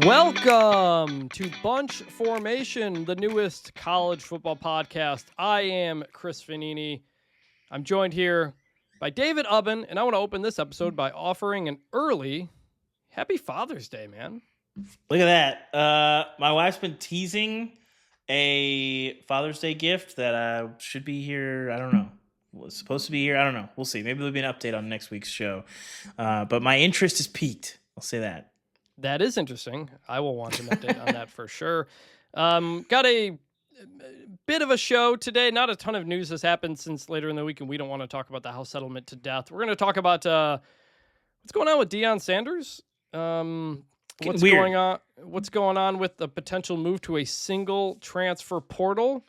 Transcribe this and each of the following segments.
Welcome to Bunch Formation, the newest college football podcast. I am Chris Vannini. I'm joined here by David Ubben, and I want to open this episode by offering an early Happy Father's Day, man. Look at that. My wife's been teasing a Father's Day gift that should be here. I don't know. Was supposed to be here. I don't know. We'll see. Maybe there'll be an update on next week's show. But my interest is piqued. I'll say that. That is interesting. I will want an update on that for sure. Got a bit of a show today. Not a ton of news has happened since later in the week, and we don't want to talk about the House settlement to death. We're going to talk about what's going on with Deion Sanders. What's going on with the potential move to a single transfer portal.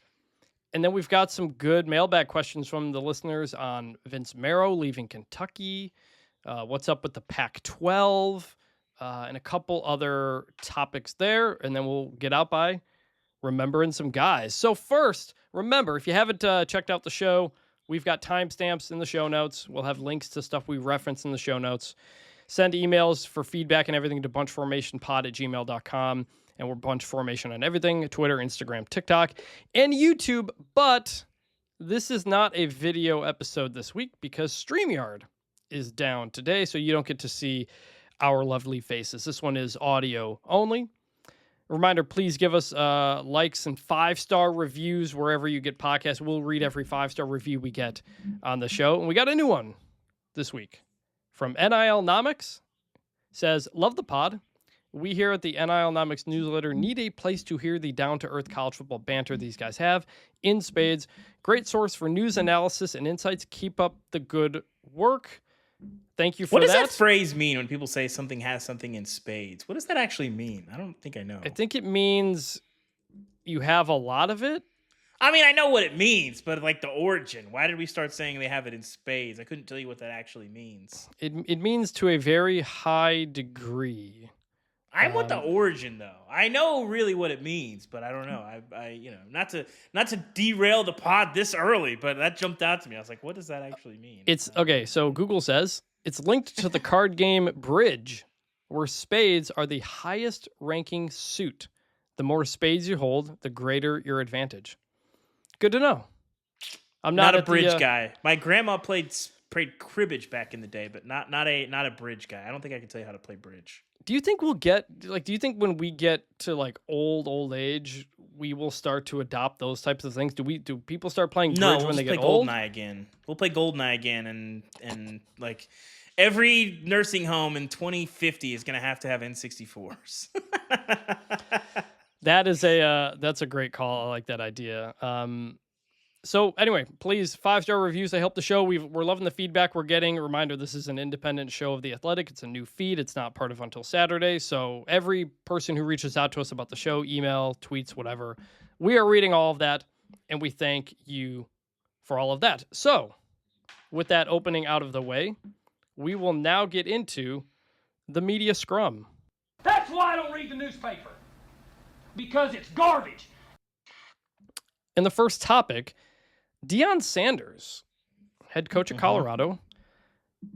And then we've got some good mailbag questions from the listeners on Vince Marrow leaving Kentucky. What's up with the Pac-12? And a couple other topics there, and then we'll get out by remembering some guys. So first, remember, if you haven't checked out the show, we've got timestamps in the show notes. We'll have links to stuff we reference in the show notes. Send emails for feedback and everything to bunchformationpod@gmail.com, and we're Bunch Formation on everything, Twitter, Instagram, TikTok, and YouTube. But this is not a video episode this week because StreamYard is down today, so you don't get to see our lovely faces. This one is audio only. Reminder, please give us likes and 5-star reviews wherever you get podcasts. We'll read every 5-star review we get on the show. And we got a new one this week from NILnomics. Says, love the pod. We here at the NILnomics newsletter need a place to hear the down-to-earth college football banter these guys have in spades. Great source for news analysis and insights. Keep up the good work. Thank you for that. What does that phrase mean when people say something has something in spades? What does that actually mean? I don't think I know. I think it means you have a lot of it. I mean, I know what it means, but like the origin. Why did we start saying they have it in spades? I couldn't tell you what that actually means. It means to a very high degree. I want the origin though. I know really what it means, but I don't know. I not to derail the pod this early, but that jumped out to me. I was like, what does that actually mean? It's okay. So Google says it's linked to the card game Bridge, where spades are the highest ranking suit. The more spades you hold, the greater your advantage. Good to know. I'm not a bridge guy. My grandma played cribbage back in the day, but not a bridge guy. I don't think I can tell you how to play bridge. Do you think do you think when we get to like old age, we will start to adopt those types of things? Do people start playing bridge when they get old? No, we'll play GoldenEye again. We'll play GoldenEye again, and like every nursing home in 2050 is going to have N64s. That's a great call. I like that idea. So anyway, please 5-star reviews. They help the show. We're loving the feedback we're getting. A reminder, this is an independent show of The Athletic. It's a new feed. It's not part of Until Saturday. So every person who reaches out to us about the show, email, tweets, whatever, we are reading all of that, and we thank you for all of that. So with that opening out of the way, we will now get into the media scrum. That's why I don't read the newspaper. Because it's garbage. And the first topic, Deion Sanders, head coach of Colorado,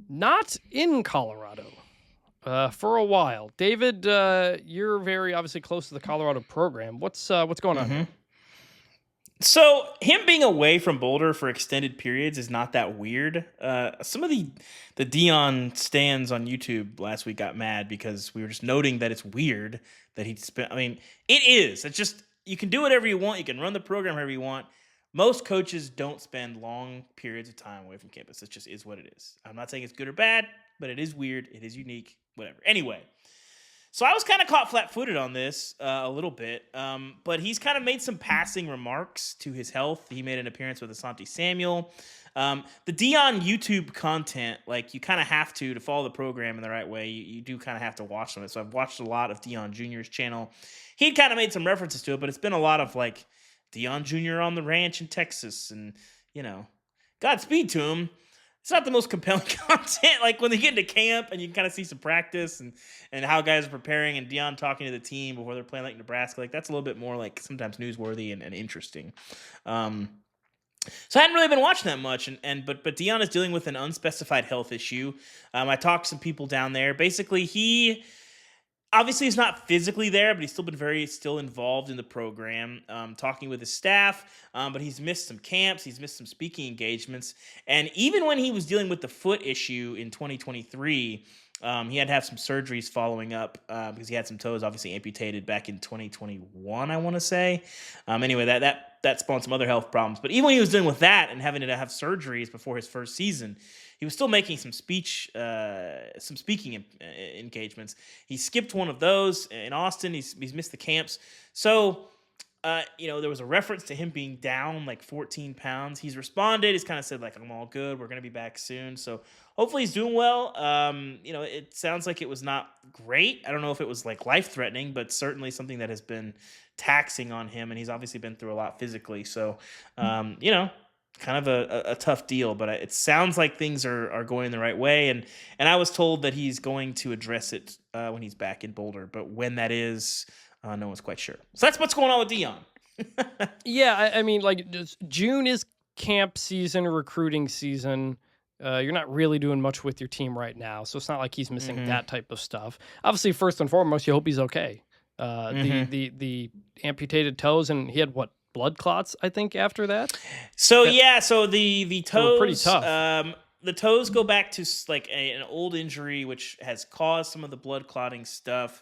not in Colorado for a while. David, you're very obviously close to the Colorado program. What's going on here? So him being away from Boulder for extended periods is not that weird. Some of the Deion stands on YouTube last week got mad because we were just noting that it's weird that he'd spent. I mean, it is. It's just you can do whatever you want. You can run the program however you want. Most coaches don't spend long periods of time away from campus. It just is what it is. I'm not saying it's good or bad, but it is weird. It is unique. Whatever. Anyway. So I was kind of caught flat-footed on this a little bit, but he's kind of made some passing remarks to his health. He made an appearance with Asante Samuel. The Deion YouTube content, like you kind of have to follow the program in the right way. You do kind of have to watch some of it. So I've watched a lot of Deion Jr.'s channel. He kind of made some references to it, but it's been a lot of like Deion Jr. on the ranch in Texas, and Godspeed to him. It's not the most compelling content. Like when they get into camp and you can kind of see some practice and how guys are preparing and Deion talking to the team before they're playing like Nebraska, like that's a little bit more like sometimes newsworthy and interesting. So I hadn't really been watching that much, but Deion is dealing with an unspecified health issue. I talked to some people down there. Basically, obviously he's not physically there, but he's still been still involved in the program, talking with his staff. But he's missed some camps, he's missed some speaking engagements, and even when he was dealing with the foot issue in 2023, he had to have some surgeries following up because he had some toes obviously amputated back in 2021, I want to say. Anyway, that spawned some other health problems. But even when he was dealing with that and having to have surgeries before his first season, he was still making some speaking engagements. He skipped one of those in Austin. He's missed the camps. So, there was a reference to him being down like 14 pounds. He's responded. He's kind of said like, I'm all good. We're going to be back soon. So hopefully he's doing well. It sounds like it was not great. I don't know if it was like life-threatening, but certainly something that has been taxing on him. And he's obviously been through a lot physically. So, kind of a tough deal, but it sounds like things are going the right way. And I was told that he's going to address it when he's back in Boulder, but when that is, no one's quite sure. So that's what's going on with Deion. Yeah, I mean, like June is camp season, recruiting season. You're not really doing much with your team right now, so it's not like he's missing that type of stuff. Obviously, first and foremost, you hope he's okay. The amputated toes, and he had blood clots, I think, after that. So the toes pretty tough. The toes go back to like an old injury, which has caused some of the blood clotting stuff.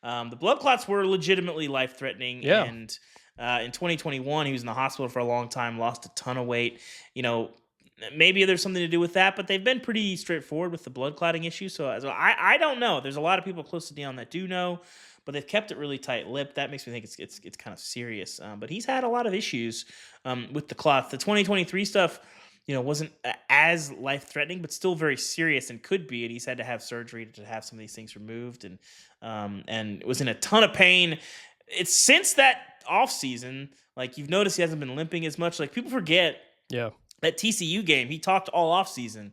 The blood clots were legitimately life-threatening. Yeah. And in 2021, he was in the hospital for a long time, lost a ton of weight. Maybe there's something to do with that, but they've been pretty straightforward with the blood clotting issue. So I don't know. There's a lot of people close to Deion that do know, but they've kept it really tight-lipped. That makes me think it's kind of serious. But he's had a lot of issues with the clots. The 2023 stuff, wasn't as life-threatening, but still very serious and could be. And he's had to have surgery to have some of these things removed, and was in a ton of pain. It's since that offseason, like you've noticed, he hasn't been limping as much. Like people forget. Yeah. That TCU game, he talked all offseason.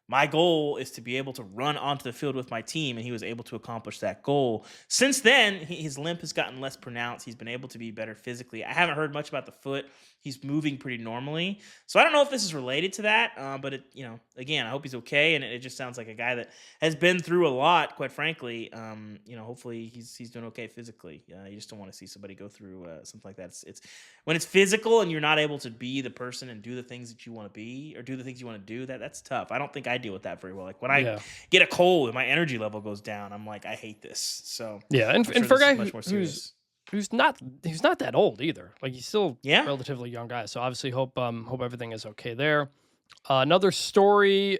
My goal is to be able to run onto the field with my team, and he was able to accomplish that goal. Since then, his limp has gotten less pronounced. He's been able to be better physically. I haven't heard much about the foot. He's moving pretty normally. So I don't know if this is related to that, but again, I hope he's okay, and it just sounds like a guy that has been through a lot, quite frankly. Hopefully he's doing okay physically. You just don't want to see somebody go through something like that. It's when it's physical and you're not able to be the person and do the things that you want to be or do the things you want to do, that's tough. I don't think I deal with that very well. Like when I get a cold and my energy level goes down, I'm like, I hate this. So yeah, and for a guy who's not that old either. Like he's still a relatively young guy. So obviously hope everything is okay there. Another story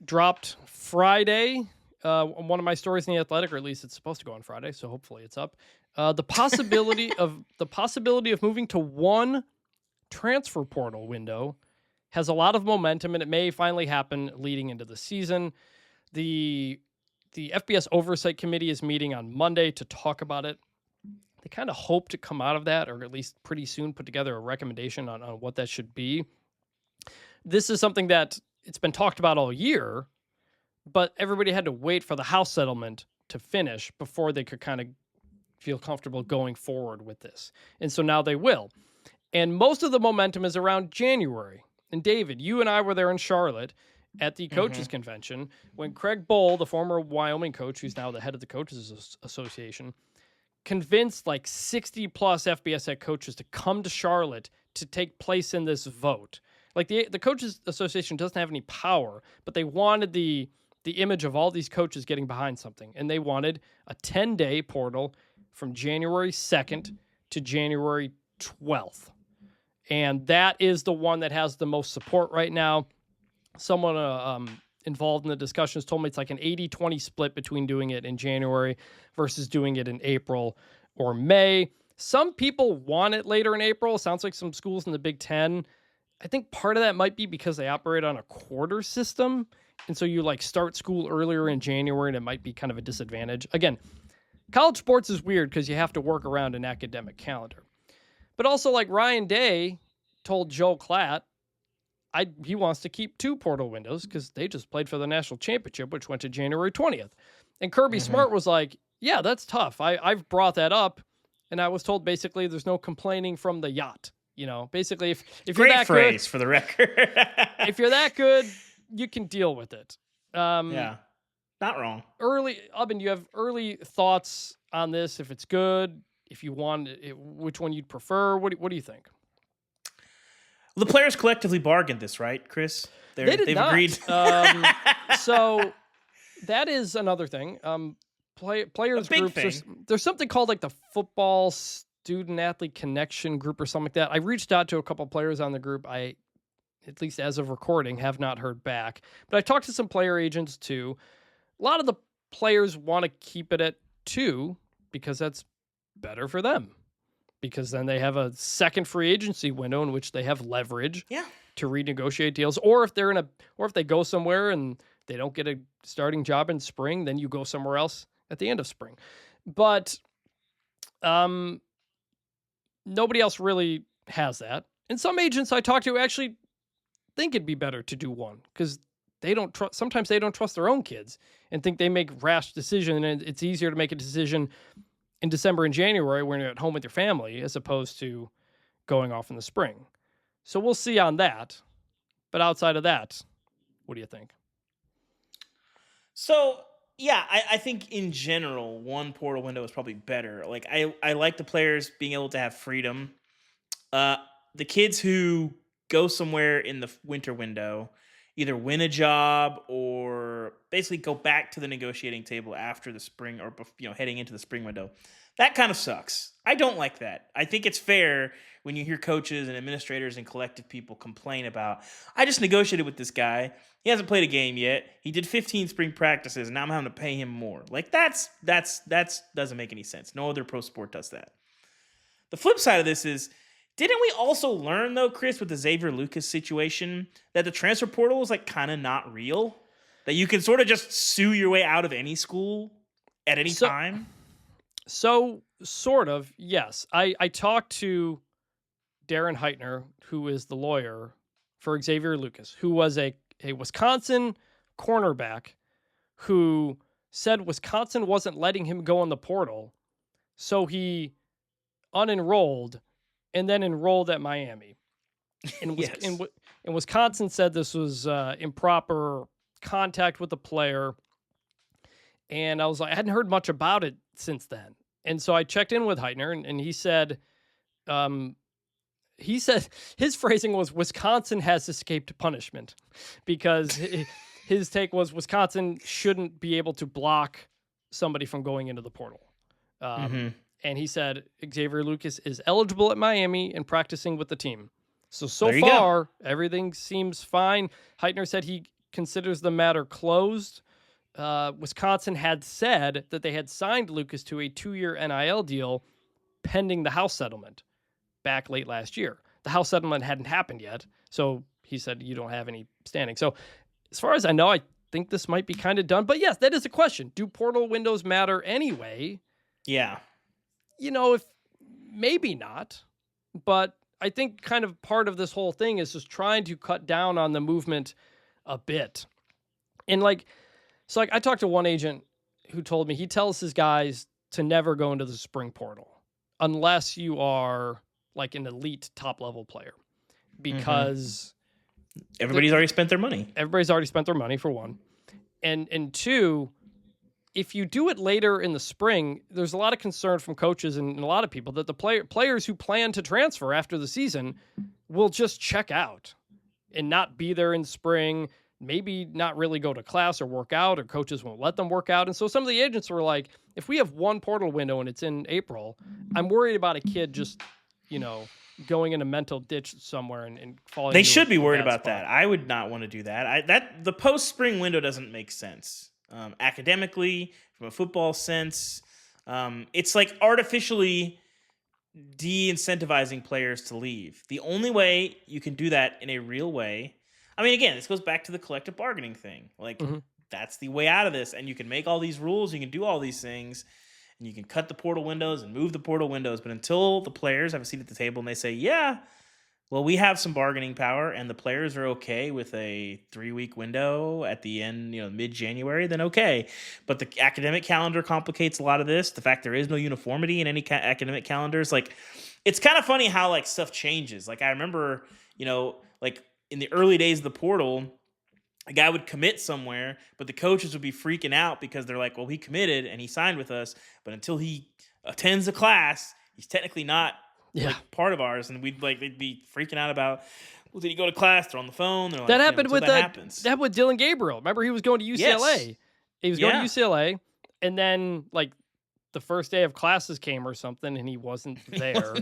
dropped Friday. One of my stories in The Athletic, or at least it's supposed to go on Friday, so hopefully it's up. The possibility of moving to one transfer portal window has a lot of momentum, and it may finally happen leading into the season. The FBS Oversight Committee is meeting on Monday to talk about it. They kind of hope to come out of that, or at least pretty soon put together a recommendation on what that should be. This is something that it's been talked about all year, but everybody had to wait for the House settlement to finish before they could kind of feel comfortable going forward with this. And so now they will. And most of the momentum is around January. And David, you and I were there in Charlotte at the coaches convention when Craig Bohl, the former Wyoming coach, who's now the head of the Coaches Association, convinced like 60 plus FBS head coaches to come to Charlotte to take place in this vote. Like the Coaches Association doesn't have any power, but they wanted the image of all these coaches getting behind something. And they wanted a 10-day portal from January 2nd to January 12th. And that is the one that has the most support right now. Someone involved in the discussions told me it's like an 80-20 split between doing it in January versus doing it in April or May. Some people want it later in April. Sounds like some schools in the Big Ten. I think part of that might be because they operate on a quarter system. And so you like start school earlier in January and it might be kind of a disadvantage. Again, college sports is weird because you have to work around an academic calendar. But also like Ryan Day told Joe Klatt, he wants to keep two portal windows because they just played for the national championship, which went to January 20th. And Kirby Smart was like, yeah, that's tough. I've brought that up. And I was told basically there's no complaining from the yacht. Basically if you're that phrase good, for the record. if you're that good, you can deal with it. Yeah. Not wrong. Ubin, do you have early thoughts on this? If it's good, if you want it, which one you'd prefer? What do you think? Well, the players collectively bargained this, right, Chris? They've not. Agreed. So that is another thing. Players big groups. thing. There's something called like the football student athlete connection group or something like that. I reached out to a couple players on the group. I, at least as of recording, have not heard back. But I talked to some player agents too. A lot of the players want to keep it at 2 because that's better for them. Because then they have a second free agency window in which they have leverage to renegotiate deals. Or if they go somewhere and they don't get a starting job in spring, then you go somewhere else at the end of spring. But nobody else really has that. And some agents I talk to actually think it'd be better to do one because they don't trust. Sometimes they don't trust their own kids and think they make rash decisions. And it's easier to make a decision in December and January when you're at home with your family as opposed to going off in the spring. So we'll see on that. But outside of that, what do you think? So, yeah, I think in general, one portal window is probably better. Like, I like the players being able to have freedom. The kids who go somewhere in the winter window either win a job or basically go back to the negotiating table after the spring or heading into the spring window. That kind of sucks. I don't like that. I think it's fair when you hear coaches and administrators and collective people complain about, I just negotiated with this guy. He hasn't played a game yet. He did 15 spring practices, and now I'm having to pay him more. Like that's doesn't make any sense. No other pro sport does that. The flip side of this is, didn't we also learn, though, Chris, with the Xavier Lucas situation, that the transfer portal is like kind of not real? That you can sort of just sue your way out of any school at any time? So, sort of, yes. I talked to Darren Heitner, who is the lawyer for Xavier Lucas, who was a Wisconsin cornerback who said Wisconsin wasn't letting him go in the portal, so he unenrolled and then enrolled at Miami. And Wisconsin said this was improper contact with the player. And I was like, I hadn't heard much about it since then. And so I checked in with Heitner, and he said his phrasing was Wisconsin has escaped punishment because his take was Wisconsin shouldn't be able to block somebody from going into the portal. And he said Xavier Lucas is eligible at Miami and practicing with the team. So far, everything seems fine. Heitner said he considers the matter closed. Wisconsin had said that they had signed Lucas to a 2-year NIL deal pending the House settlement back late last year. The House settlement hadn't happened yet, so he said you don't have any standing. So as far as I know, I think this might be kind of done. But yes, that is a question. Do portal windows matter anyway? Yeah. If maybe not, but I think kind of part of this whole thing is just trying to cut down on the movement a bit. And so I talked to one agent who told me he tells his guys to never go into the spring portal unless you are like an elite top level player because everybody's already spent their money. Everybody's already spent their money for one. And two, if you do it later in the spring, there's a lot of concern from coaches and a lot of people that the players who plan to transfer after the season will just check out and not be there in spring, maybe not really go to class or work out, or coaches won't let them work out. And so some of the agents were like, if we have one portal window and it's in April, I'm worried about a kid just, going in a mental ditch somewhere and falling. They should be worried about that. I would not want to do that. The post-spring window doesn't make sense. Academically, from a football sense, it's like artificially de-incentivizing players to leave. The only way you can do that in a real way, I mean, again, this goes back to the collective bargaining thing. Like, that's the way out of this, and you can make all these rules, you can do all these things, and you can cut the portal windows and move the portal windows, but until the players have a seat at the table and they say, yeah, well, we have some bargaining power, and the players are okay with a 3-week window at the end, mid-January, then okay. But the academic calendar complicates a lot of this. The fact there is no uniformity in any academic calendars, it's kind of funny how stuff changes. I remember, in the early days of the portal, a guy would commit somewhere, but the coaches would be freaking out because they're like, well, he committed and he signed with us, but until he attends a class, he's technically not like part of ours. And they'd be freaking out about, well, did he go to class? They're on the phone. They're like, that happened with that happens. That with Dylan Gabriel. Remember, he was going to UCLA. Yes. He was going to UCLA, and then like the first day of classes came or something, and he wasn't there.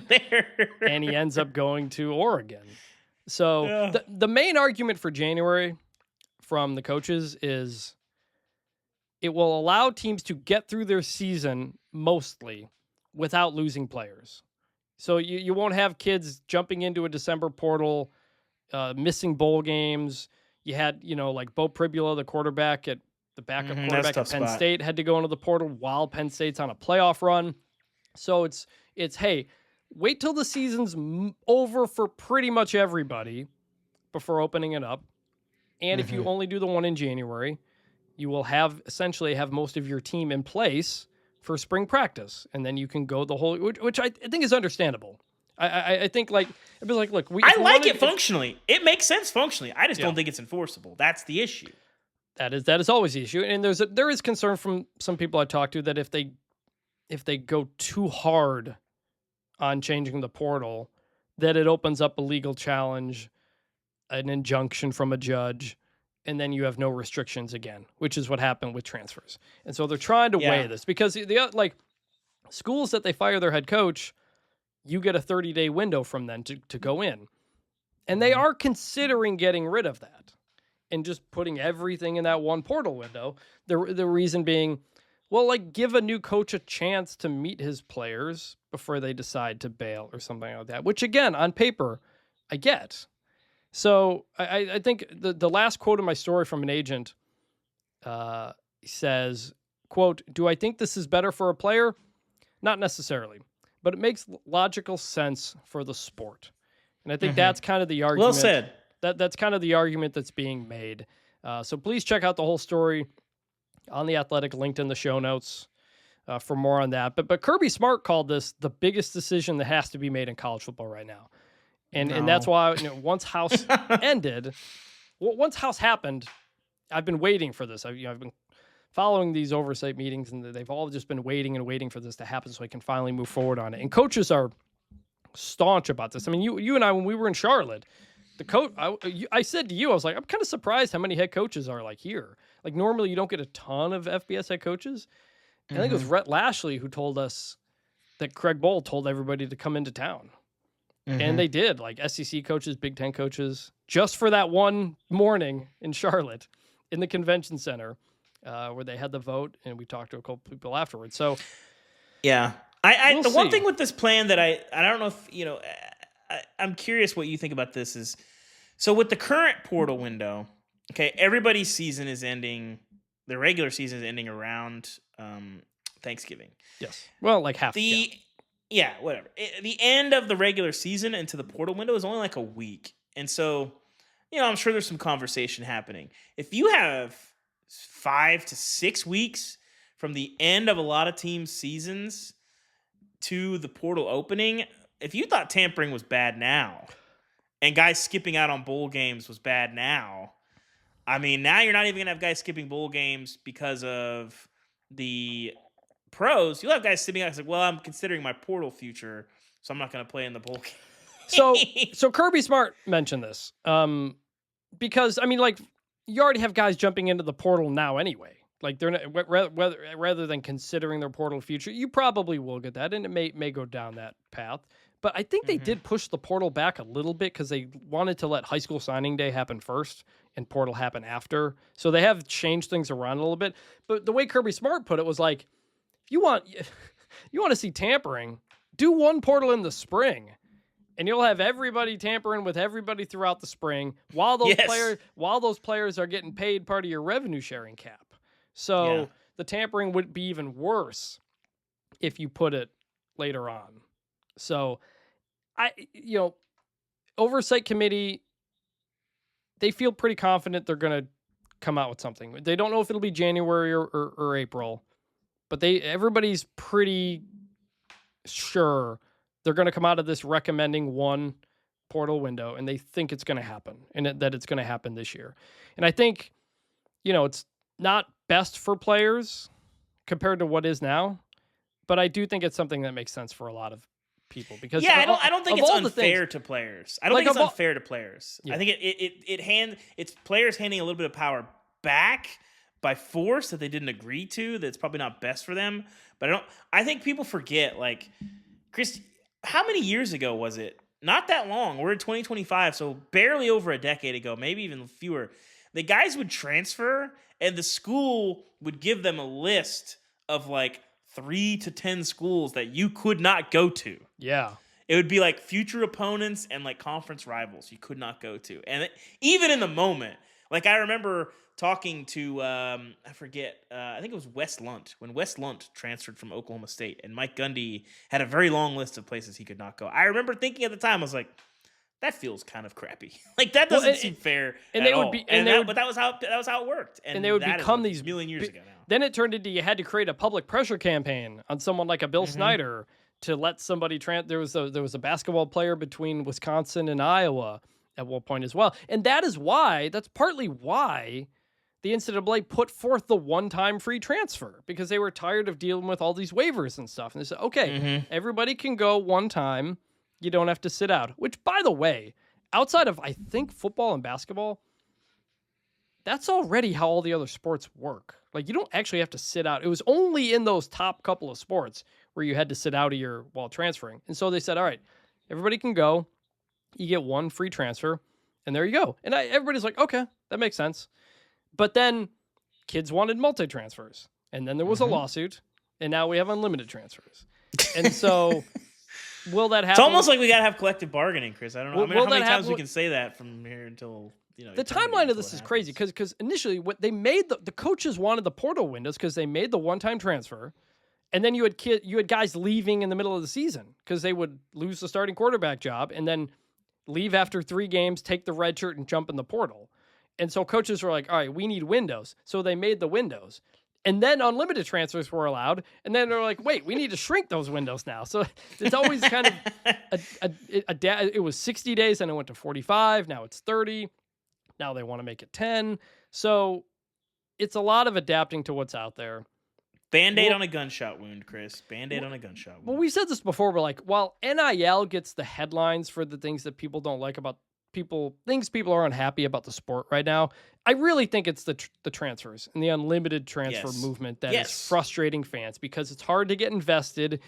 And he ends up going to Oregon. So the main argument for January from the coaches is it will allow teams to get through their season mostly without losing players. So you won't have kids jumping into a December portal, missing bowl games. You had, like Bo Pribula, the quarterback at the backup quarterback at Penn State, had to go into the portal while Penn State's on a playoff run. So it's hey, wait till the season's over for pretty much everybody before opening it up. And if you only do the one in January, you will essentially have most of your team in place for spring practice, and then you can go the whole, which I think is understandable. I think like it'd be like, look, I like it functionally. It makes sense functionally. I just don't think it's enforceable. That's the issue. That is always the issue, and there is concern from some people I talked to that if they go too hard on changing the portal, that it opens up a legal challenge, an injunction from a judge, and then you have no restrictions again, which is what happened with transfers. And so they're trying to weigh this because the schools that they fire their head coach, you get a 30-day window from them to go in. And they are considering getting rid of that and just putting everything in that one portal window. The reason being, well, like give a new coach a chance to meet his players before they decide to bail or something like that, which again, on paper, I get. So I think the last quote of my story from an agent says, quote, "Do I think this is better for a player? Not necessarily, but it makes logical sense for the sport." And I think that's kind of the argument. Well said. That's kind of the argument that's being made. So please check out the whole story on The Athletic, linked in the show notes for more on that. But Kirby Smart called this the biggest decision that has to be made in college football right now. And that's why once House ended, once House happened, I've been waiting for this. I've been following these oversight meetings, and they've all just been waiting and waiting for this to happen so I can finally move forward on it. And coaches are staunch about this. I mean, you and I, when we were in Charlotte, the coach, I said to you, I was like, I'm kind of surprised how many head coaches are like here. Like normally you don't get a ton of FBS head coaches. I think it was Rhett Lashley who told us that Craig Bowl told everybody to come into town. And they did, like SEC coaches, Big Ten coaches, just for that one morning in Charlotte in the convention center where they had the vote, and we talked to a couple people afterwards. So, yeah, the one thing with this plan that I don't know if, I'm curious what you think about this is, so with the current portal window, okay, everybody's season is ending, the regular season is ending around Thanksgiving. Yes. Well, like half. Yeah, whatever. The end of the regular season into the portal window is only like a week. And so, I'm sure there's some conversation happening. If you have 5 to 6 weeks from the end of a lot of teams' seasons to the portal opening, if you thought tampering was bad now and guys skipping out on bowl games was bad now, I mean, now you're not even going to have guys skipping bowl games because of the pros. You'll have guys sitting out like, well, I'm considering my portal future, so I'm not going to play in the bowl game. So Kirby Smart mentioned this because, I mean, like, you already have guys jumping into the portal now anyway. Like, they're not, rather than considering their portal future, you probably will get that, and it may go down that path. But I think they did push the portal back a little bit because they wanted to let high school signing day happen first and portal happen after. So they have changed things around a little bit. But the way Kirby Smart put it was like, if you want to see tampering, do one portal in the spring, and you'll have everybody tampering with everybody throughout the spring while those players are getting paid part of your revenue sharing cap. So the tampering would be even worse if you put it later on. So oversight committee, they feel pretty confident they're going to come out with something. They don't know if it'll be January or April, but everybody's pretty sure they're going to come out of this recommending one portal window, and they think it's going to happen, and that it's going to happen this year. And I think, it's not best for players compared to what is now, but I do think it's something that makes sense for a lot of people because I don't think it's unfair to players. I don't think it's unfair to players. Yeah. I think it's players handing a little bit of power back by force that they didn't agree to. That's probably not best for them. But I think people forget, like, Chris, how many years ago was it? Not that long. We're in 2025, so barely over a decade ago, maybe even fewer. The guys would transfer, and the school would give them a list of like 3 to 10 schools that you could not go to. Yeah. It would be like future opponents and like conference rivals you could not go to. And even in the moment, like I remember talking to, I forget, I think it was Wes Lunt, when Wes Lunt transferred from Oklahoma State, and Mike Gundy had a very long list of places he could not go. I remember thinking at the time, I was like, that feels kind of crappy. Like that doesn't seem fair at all. But that was how it worked. And they would become these a million years ago now. Then it turned into you had to create a public pressure campaign on someone like a Bill Snyder to let somebody there was a basketball player between Wisconsin and Iowa at one point as well. And that's partly why the NCAA put forth the one-time free transfer, because they were tired of dealing with all these waivers and stuff. And they said, okay, everybody can go one time. You don't have to sit out. Which, by the way, outside of, I think, football and basketball, that's already how all the other sports work. Like, you don't actually have to sit out. It was only in those top couple of sports where you had to sit out while transferring. And so they said, all right, everybody can go. You get one free transfer, and there you go. And everybody's like, okay, that makes sense. But then kids wanted multi-transfers, and then there was a lawsuit, and now we have unlimited transfers. And so will that happen? It's almost like we got to have collective bargaining, Chris. I don't know how many times we can say that from here until... the timeline of this is crazy because initially what they made the coaches wanted the portal windows because they made the one-time transfer, and then you had guys leaving in the middle of the season because they would lose the starting quarterback job and then leave after 3 games, take the red shirt, and jump in the portal. And so coaches were like, all right, we need windows. So they made the windows. And then unlimited transfers were allowed. And then they're like, wait, we need to shrink those windows now. So it's always kind of it was 60 days, and it went to 45. Now it's 30. Now they want to make it 10. So it's a lot of adapting to what's out there. Band-Aid on a gunshot wound, Chris. Band-Aid on a gunshot wound. Well, we said this before. We're like, while NIL gets the headlines for the things that people don't like about things people are unhappy about the sport right now, I really think it's the transfers and the unlimited transfer movement that is frustrating fans, because it's hard to get invested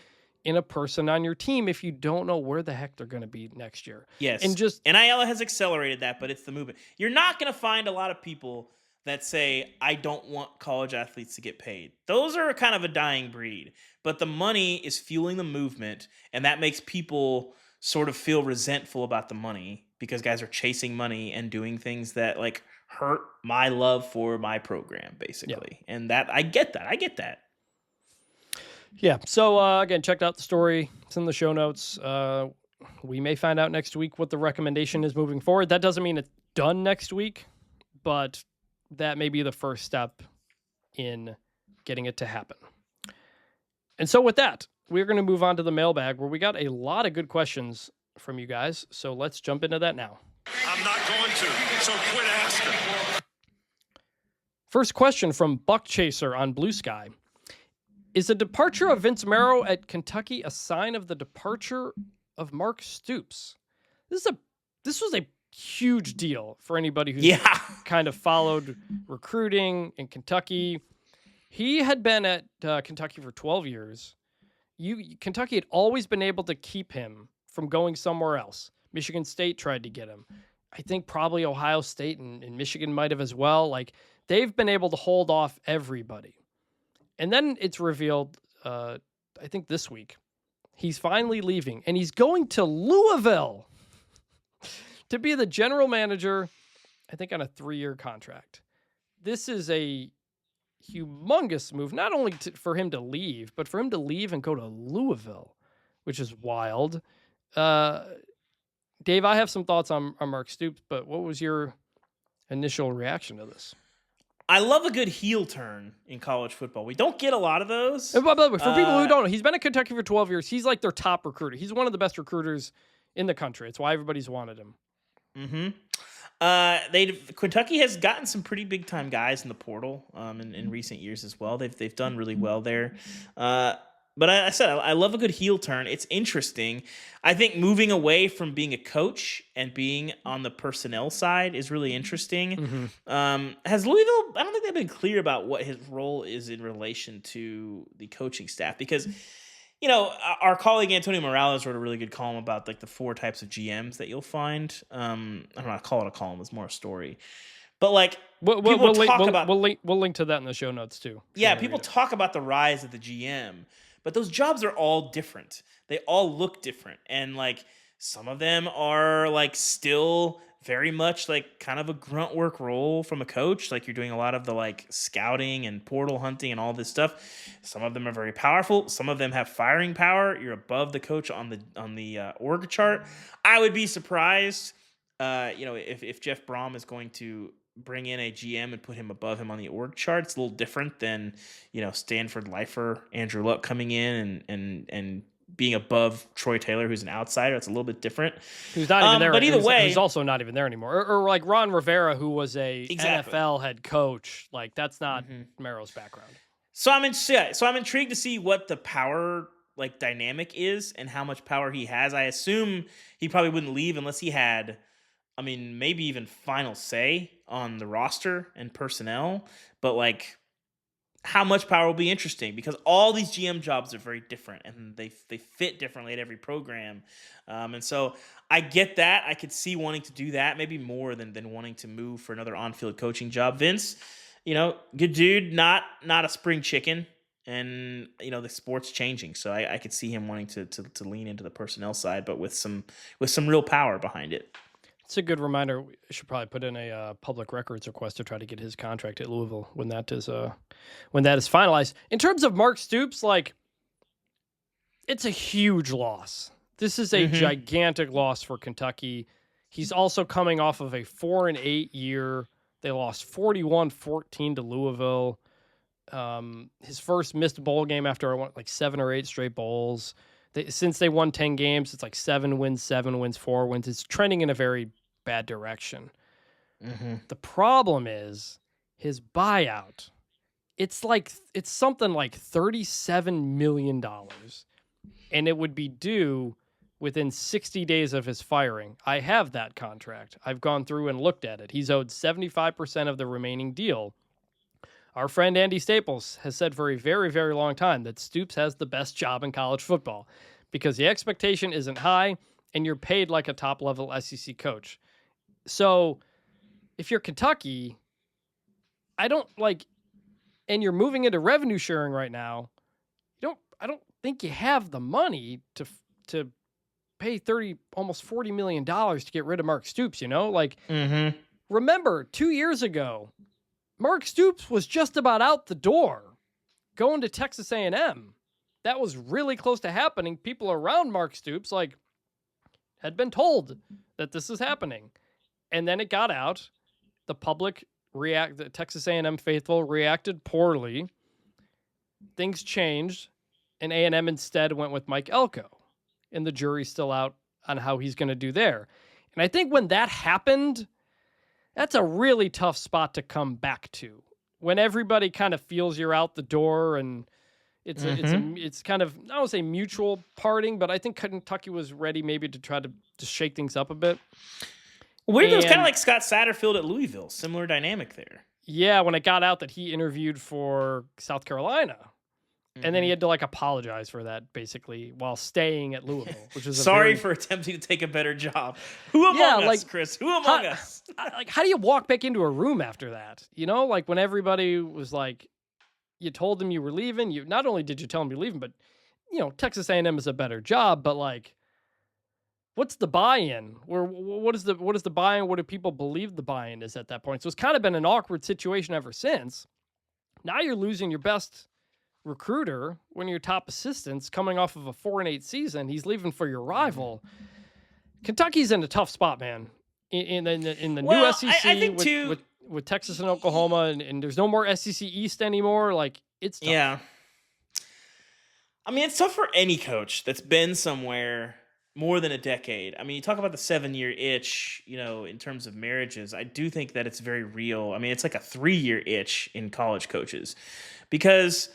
in a person on your team if you don't know where the heck they're going to be next year. Yes. And just NIL has accelerated that, but it's the movement. You're not going to find a lot of people that say, I don't want college athletes to get paid. Those are kind of a dying breed, but the money is fueling the movement, and that makes people sort of feel resentful about the money because guys are chasing money and doing things that like hurt my love for my program, basically. Yeah. And that I get that. Yeah. So again, check out the story. It's in the show notes. We may find out next week what the recommendation is moving forward. That doesn't mean it's done next week, but that may be the first step in getting it to happen. And so with that, we're going to move on to the mailbag, where we got a lot of good questions from you guys. So let's jump into that now. I'm not going to, so quit asking. First question from Buck Chaser on Blue Sky. Is the departure of Vince Marrow at Kentucky a sign of the departure of Mark Stoops? This was a huge deal for anybody who's kind of followed recruiting in Kentucky. He had been at Kentucky for 12 years. Kentucky had always been able to keep him from going somewhere else. Michigan State tried to get him. I think probably Ohio State and Michigan might have as well. Like, they've been able to hold off everybody. And then it's revealed, I think this week, he's finally leaving, and he's going to Louisville to be the general manager, I think on a 3-year contract. This is a humongous move, not only for him to leave, but for him to leave and go to Louisville, which is wild. Dave, I have some thoughts on Mark Stoops, but what was your initial reaction to this? I love a good heel turn in college football. We don't get a lot of those. And by the way, for people who don't know, he's been at Kentucky for 12 years. He's like their top recruiter. He's one of the best recruiters in the country. It's why everybody's wanted him. Kentucky has gotten some pretty big time guys in the portal in recent years as well. They've done really well there. But I said I love a good heel turn. It's interesting. I think moving away from being a coach and being on the personnel side is really interesting. Has Louisville? I don't think they've been clear about what his role is in relation to the coaching staff because. Our colleague Antonio Morales wrote a really good column about like the 4 types of GMs that you'll find. I don't know, I call it a column. It's more a story. But like we'll link to that in the show notes too. Yeah, people talk about the rise of the GM, but those jobs are all different. They all look different. And like some of them are like still very much like kind of a grunt work role from a coach. Like you're doing a lot of the like scouting and portal hunting and all this stuff. Some of them are very powerful. Some of them have firing power. You're above the coach on the org chart. I would be surprised, if Jeff Brom is going to bring in a GM and put him above him on the org chart. It's a little different than, Stanford lifer Andrew Luck coming in and being above Troy Taylor, who's an outsider. It's a little bit different. Who's not even there. But either way, who's also not even there anymore. Or like Ron Rivera, who was a NFL head coach. Like that's not Marrow's background. So I'm intrigued to see what the power like dynamic is and how much power he has. I assume he probably wouldn't leave unless he had, maybe even final say on the roster and personnel. But like, how much power will be interesting because all these GM jobs are very different and they fit differently at every program. And so I get that. I could see wanting to do that maybe more than wanting to move for another on-field coaching job. Vince, good dude, not a spring chicken. And, the sport's changing. So I could see him wanting to lean into the personnel side, but with some real power behind it. It's a good reminder. We should probably put in a public records request to try to get his contract at Louisville when that is finalized. In terms of Mark Stoops, like it's a huge loss. This is a gigantic loss for Kentucky. He's also coming off of a 4-8 year. They lost 41-14 to Louisville. His first missed bowl game after I went like 7 or 8 straight bowls. Since they won 10 games, it's like 7 wins, 4 wins. It's trending in a very bad direction. The problem is his buyout. It's something like $37 million, and it would be due within 60 days of his firing. I have that contract. I've gone through and looked at it. He's owed 75% of the remaining deal. Our friend Andy Staples has said for a very, very long time that Stoops has the best job in college football because the expectation isn't high and you're paid like a top-level SEC coach. So if you're Kentucky, and you're moving into revenue sharing right now, I don't think you have the money to pay almost $40 million to get rid of Mark Stoops, Remember, 2 years ago, Mark Stoops was just about out the door going to Texas A&M. That was really close to happening. People around Mark Stoops had been told that this is happening. And then it got out. The the Texas A&M faithful reacted poorly. Things changed, and A&M instead went with Mike Elko. And the jury's still out on how he's going to do there. And I think when that happened, that's a really tough spot to come back to when everybody kind of feels you're out the door and it's kind of, I don't say mutual parting, but I think Kentucky was ready maybe to try to shake things up a bit. Weird, it was kind of like Scott Satterfield at Louisville. Similar dynamic there. Yeah, when it got out that he interviewed for South Carolina. And then he had to apologize for that basically while staying at Louisville, which is sorry for attempting to take a better job. Who among us, Chris? Who among us? How do you walk back into a room after that? When everybody was you told them you were leaving. You not only did you tell them you're leaving, but Texas A&M is a better job. But what's the buy-in? What is the buy-in? What do people believe the buy-in is at that point? So it's kind of been an awkward situation ever since. Now you're losing your best recruiter, one of your top assistants, coming off of a 4-8 season. He's leaving for your rival. Kentucky's in a tough spot, man. In the new SEC I think with Texas and Oklahoma, and there's no more SEC East anymore. It's tough. Yeah. It's tough for any coach that's been somewhere more than a decade. I mean, you talk about the 7-year itch, in terms of marriages. I do think that it's very real. I mean, it's like a 3-year itch in college coaches because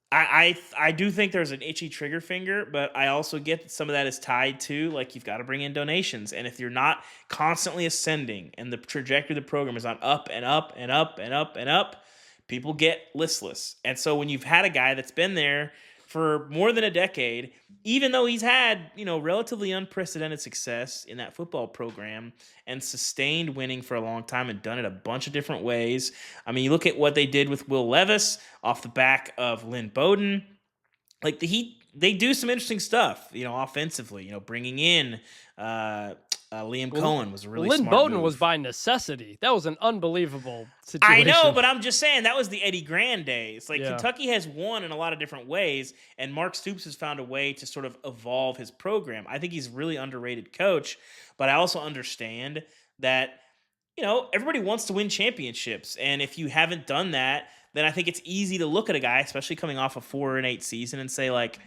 I do think there's an itchy trigger finger, but I also get that some of that is tied to, like, you've got to bring in donations. And if you're not constantly ascending and the trajectory of the program is on up and up and up and up and up, people get listless. And so when you've had a guy that's been there for more than a decade, even though he's had, relatively unprecedented success in that football program and sustained winning for a long time and done it a bunch of different ways. I mean, you look at what they did with Will Levis off the back of Lynn Bowden. Like they do some interesting stuff, offensively, bringing in Liam Cohen was a really Lynn smart Bowden move. was by necessity. That was an unbelievable situation. I know, but I'm just saying that was the Eddie Grand days. Like, Yeah. Kentucky has won in a lot of different ways, and Mark Stoops has found a way to sort of evolve his program. I think he's a really underrated coach, but I also understand that, everybody wants to win championships. And if you haven't done that, then I think it's easy to look at a guy, especially coming off a 4-8 season, and say, like,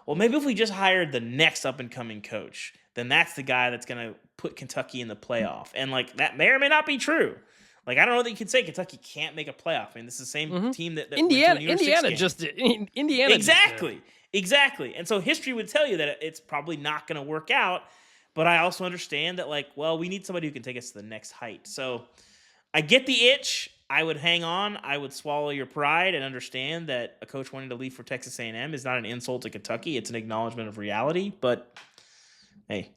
well, maybe if we just hired the next up-and-coming coach, then that's the guy that's going to put Kentucky in the playoff. And, like, that may or may not be true. Like, I don't know that you could say Kentucky can't make a playoff. I mean, this is the same team that Indiana went to a New Year's Six Indiana game. just did. Indiana Exactly. And so history would tell you that it's probably not going to work out. But I also understand that, like, well, we need somebody who can take us to the next height. So I get the itch. I would hang on. I would swallow your pride and understand that a coach wanting to leave for Texas A&M is not an insult to Kentucky. It's an acknowledgement of reality. But hey,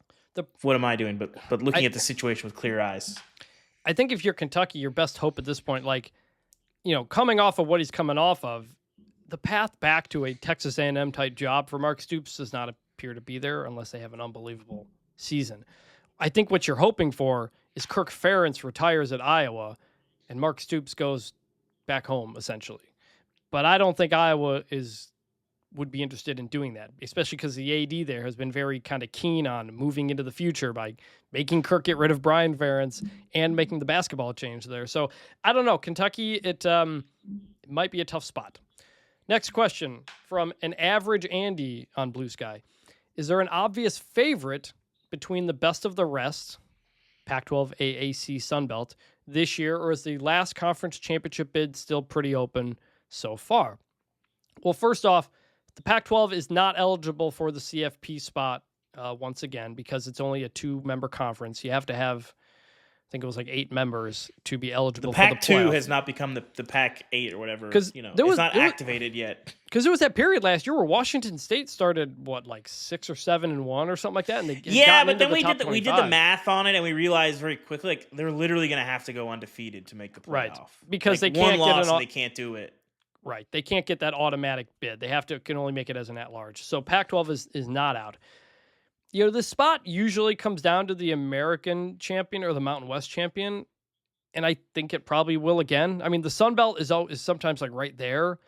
what am I doing? But looking at the situation with clear eyes. I think if you're Kentucky, your best hope at this point, like, coming off of what he's coming off of, the path back to a Texas A&M type job for Mark Stoops does not appear to be there unless they have an unbelievable season. I think what you're hoping for is Kirk Ferentz retires at Iowa and Mark Stoops goes back home, essentially. But I don't think Iowa would be interested in doing that, especially because the AD there has been very kind of keen on moving into the future by making Kirk get rid of Brian Ferentz and making the basketball change there. So I don't know. Kentucky, it might be a tough spot. Next question from an average Andy on Blue Sky. Is there an obvious favorite between the best of the rest, Pac-12, AAC, Sunbelt, this year, or is the last conference championship bid still pretty open so far? Well, first off, the Pac-12 is not eligible for the CFP spot once again because it's only a 2-member conference. You have to have, I think it was like 8 members to be eligible for the playoff. The Pac-2 has not become the Pac-8 or whatever. It's not activated yet. Because there was that period last year where Washington State started 6 or 7-1 or something like that, and they but then we did the math on it, and we realized very quickly, like, they're literally going to have to go undefeated to make the playoff. Right, because like, they can't one get loss and they can't do it. Right, they can't get that automatic bid. They can only make it as an at-large. So Pac-12 is not out. The spot usually comes down to the American champion or the Mountain West champion, and I think it probably will again. I mean, the Sun Belt is sometimes like right there,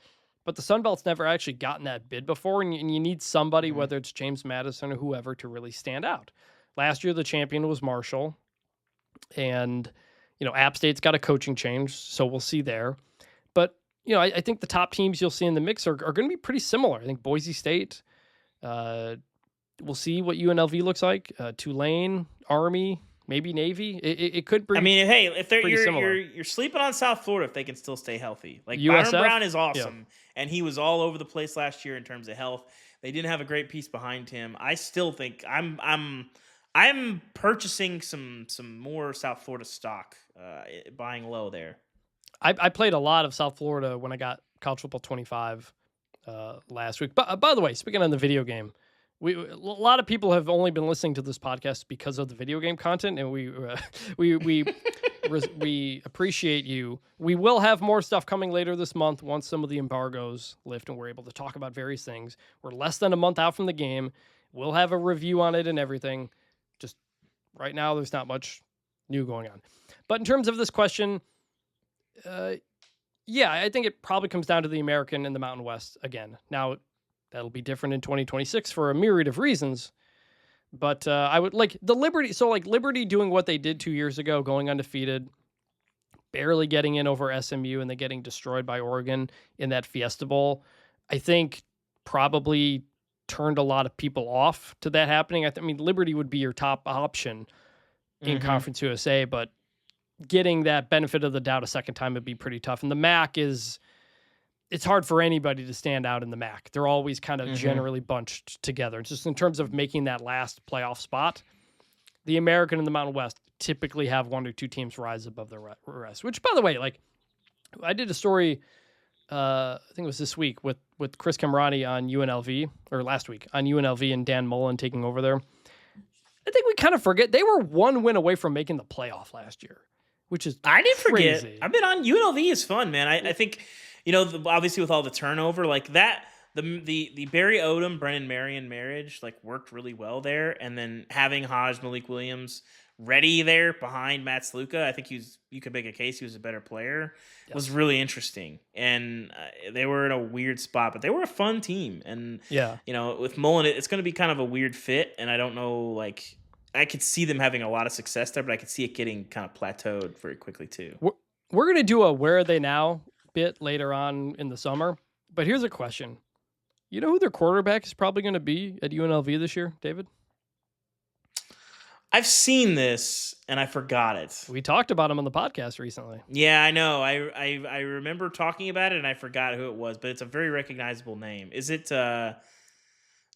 but the Sun Belt's never actually gotten that bid before, and you need somebody, whether it's James Madison or whoever, to really stand out. Last year, the champion was Marshall, and App State's got a coaching change, so we'll see there. But I think the top teams you'll see in the mix are going to be pretty similar. I think Boise State. We'll see what UNLV looks like. Tulane, Army, maybe Navy. It could be. I mean, hey, if you're sleeping on South Florida, if they can still stay healthy, like USF? Byron Brown is awesome, and he was all over the place last year in terms of health. They didn't have a great piece behind him. I still think I'm purchasing some more South Florida stock, buying low there. I played a lot of South Florida when I got College Football 25 last week. But by the way, speaking on the video game, a lot of people have only been listening to this podcast because of the video game content, and we appreciate you. We will have more stuff coming later this month once some of the embargoes lift and we're able to talk about various things. We're less than a month out from the game. We'll have a review on it and everything. Just right now, there's not much new going on. But in terms of this question, I think it probably comes down to the American and the Mountain West again. Now, that'll be different in 2026 for a myriad of reasons. But I would like the Liberty. So like Liberty doing what they did 2 years ago, going undefeated, barely getting in over SMU and then getting destroyed by Oregon in that Fiesta Bowl. I think probably turned a lot of people off to that happening. I mean, Liberty would be your top option in Conference USA, but getting that benefit of the doubt a second time would be pretty tough. And the MAC it's hard for anybody to stand out in the MAC. They're always kind of generally bunched together. Just in terms of making that last playoff spot, the American and the Mountain West typically have one or two teams rise above the rest, which, by the way, like I did a story, I think it was this week with Chris Camrani on UNLV, or last week on UNLV and Dan Mullen taking over there. I think we kind of forget they were one win away from making the playoff last year, which is I didn't crazy. forget. I've been on UNLV is fun, man. I think, obviously with all the turnover like that, the Barry Odom, Brennan Marion marriage like worked really well there, and then having Malik Williams ready there behind Matt Sluka, I think you could make a case he was a better player. Yes. Was really interesting, and they were in a weird spot, but they were a fun team. And with Mullen, it's going to be kind of a weird fit, and I don't know, like I could see them having a lot of success there, but I could see it getting kind of plateaued very quickly too. We're going to do a Where Are They Now bit later on in the summer, but here's a question. You know who their quarterback is probably going to be at UNLV this year, David? I've seen this and I forgot it. We talked about him on the podcast recently. Yeah, I know. I remember talking about it and I forgot who it was, but it's a very recognizable name. Is it no,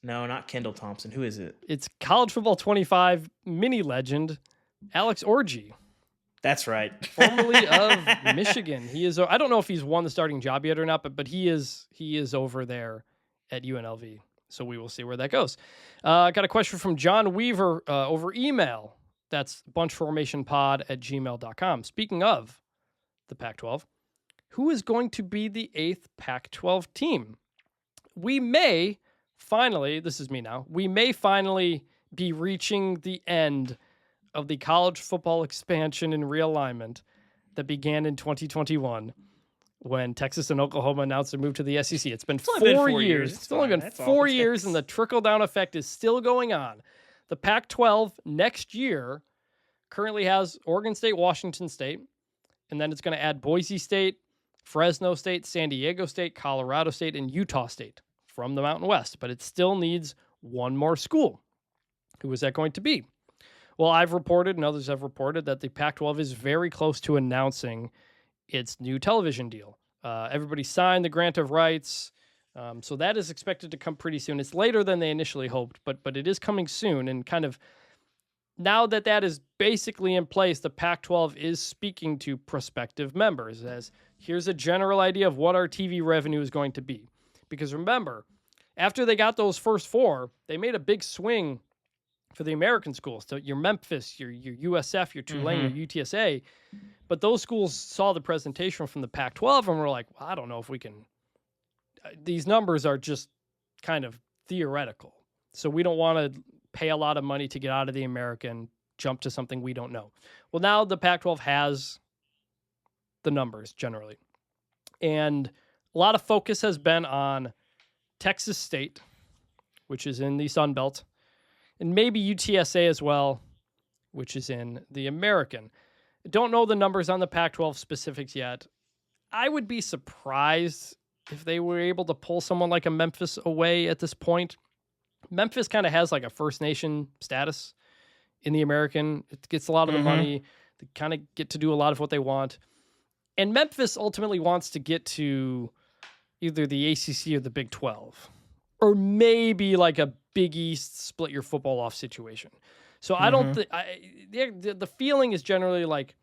not Kendall Thompson. Who is it? It's College Football 25 mini legend Alex Orji. That's right. Formerly of Michigan. He is, I don't know if he's won the starting job yet or not, but he is over there at UNLV. So we will see where that goes. Got a question from John Weaver over email. That's bunchformationpod@gmail.com. Speaking of the Pac-12, who is going to be the 8th Pac-12 team? We may finally, this is me now, we may finally be reaching the end of the college football expansion and realignment that began in 2021. When Texas and Oklahoma announced their move to the SEC. It's been 4 years. It's only been 4 years, and the trickle-down effect is still going on. The Pac-12 next year currently has Oregon State, Washington State, and then it's going to add Boise State, Fresno State, San Diego State, Colorado State, and Utah State from the Mountain West. But it still needs one more school. Who is that going to be? Well, I've reported, and others have reported, that the Pac-12 is very close to announcing its new television deal. Everybody signed the grant of rights, so that is expected to come pretty soon. It's later than they initially hoped, but it is coming soon. And kind of now that is basically in place, the Pac-12 is speaking to prospective members as here's a general idea of what our TV revenue is going to be. Because remember, after they got those first 4, they made a big swing for the American schools, so your Memphis, your USF, your Tulane, your UTSA. But those schools saw the presentation from the Pac-12 and were like, well, I don't know if we can. These numbers are just kind of theoretical. So we don't want to pay a lot of money to get out of the American, jump to something we don't know. Well, now the Pac-12 has the numbers generally. And a lot of focus has been on Texas State, which is in the Sun Belt, and maybe UTSA as well, which is in the American. Don't know the numbers on the Pac-12 specifics yet. I would be surprised if they were able to pull someone like a Memphis away at this point. Memphis kind of has like a First Nation status in the American. It gets a lot of the money. They kind of get to do a lot of what they want. And Memphis ultimately wants to get to either the ACC or the Big 12. Or maybe like a Big East split your football off situation. So I don't think the feeling is generally like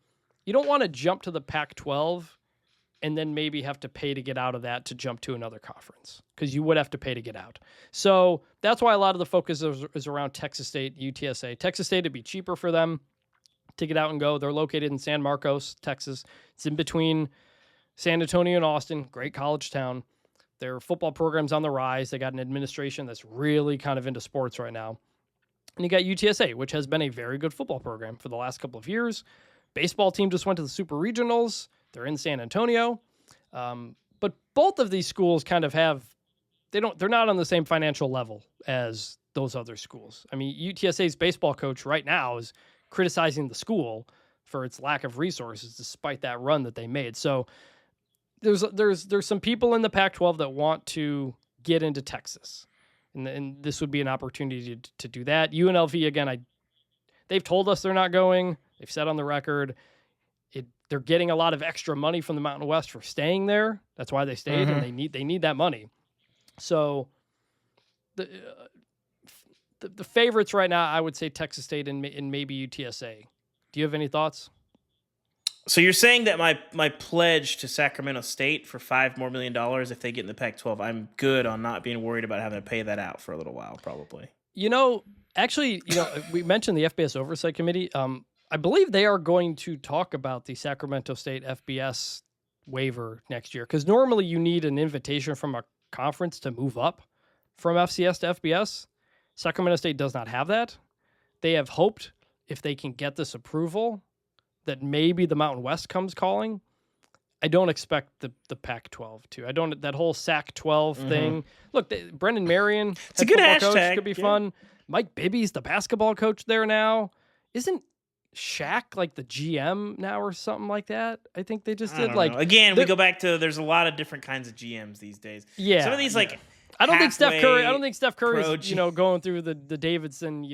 you don't want to jump to the Pac-12 and then maybe have to pay to get out of that to jump to another conference because you would have to pay to get out. So that's why a lot of the focus is around Texas State, UTSA. Texas State would be cheaper for them to get out and go. They're located in San Marcos, Texas. It's in between San Antonio and Austin, great college town. Their football program's on the rise. They got an administration that's really kind of into sports right now. And you got UTSA, which has been a very good football program for the last couple of years. Baseball team just went to the Super Regionals. They're in San Antonio. But both of these schools kind of they're not on the same financial level as those other schools. I mean, UTSA's baseball coach right now is criticizing the school for its lack of resources despite that run that they made. So there's some people in the Pac-12 that want to get into Texas. and this would be an opportunity to do that. UNLV, again, they've told us they're not going. They've said on the record they're getting a lot of extra money from the Mountain West for staying there. That's why they stayed, and they need that money. So the favorites right now, I would say Texas State and maybe UTSA. Do you have any thoughts? So you're saying that my pledge to Sacramento State for $5 more million if they get in the Pac-12, I'm good on not being worried about having to pay that out for a little while, probably. Actually, we mentioned the FBS Oversight Committee. I believe they are going to talk about the Sacramento State FBS waiver next year, because normally you need an invitation from a conference to move up from FCS to FBS. Sacramento State does not have that. They have hoped, if they can get this approval, that maybe the Mountain West comes calling. I don't expect the Pac-12 to. I don't, that whole Sac-12 thing. Look, Brendan Marion, it's a good hashtag. Coach, could be fun. Mike Bibby's the basketball coach there now. Isn't Shaq like the GM now or something like that? I think they just did like. Know. Again, we go back to there's a lot of different kinds of GMs these days. Yeah, some of these like. I don't think Steph Curry's going through the Davidson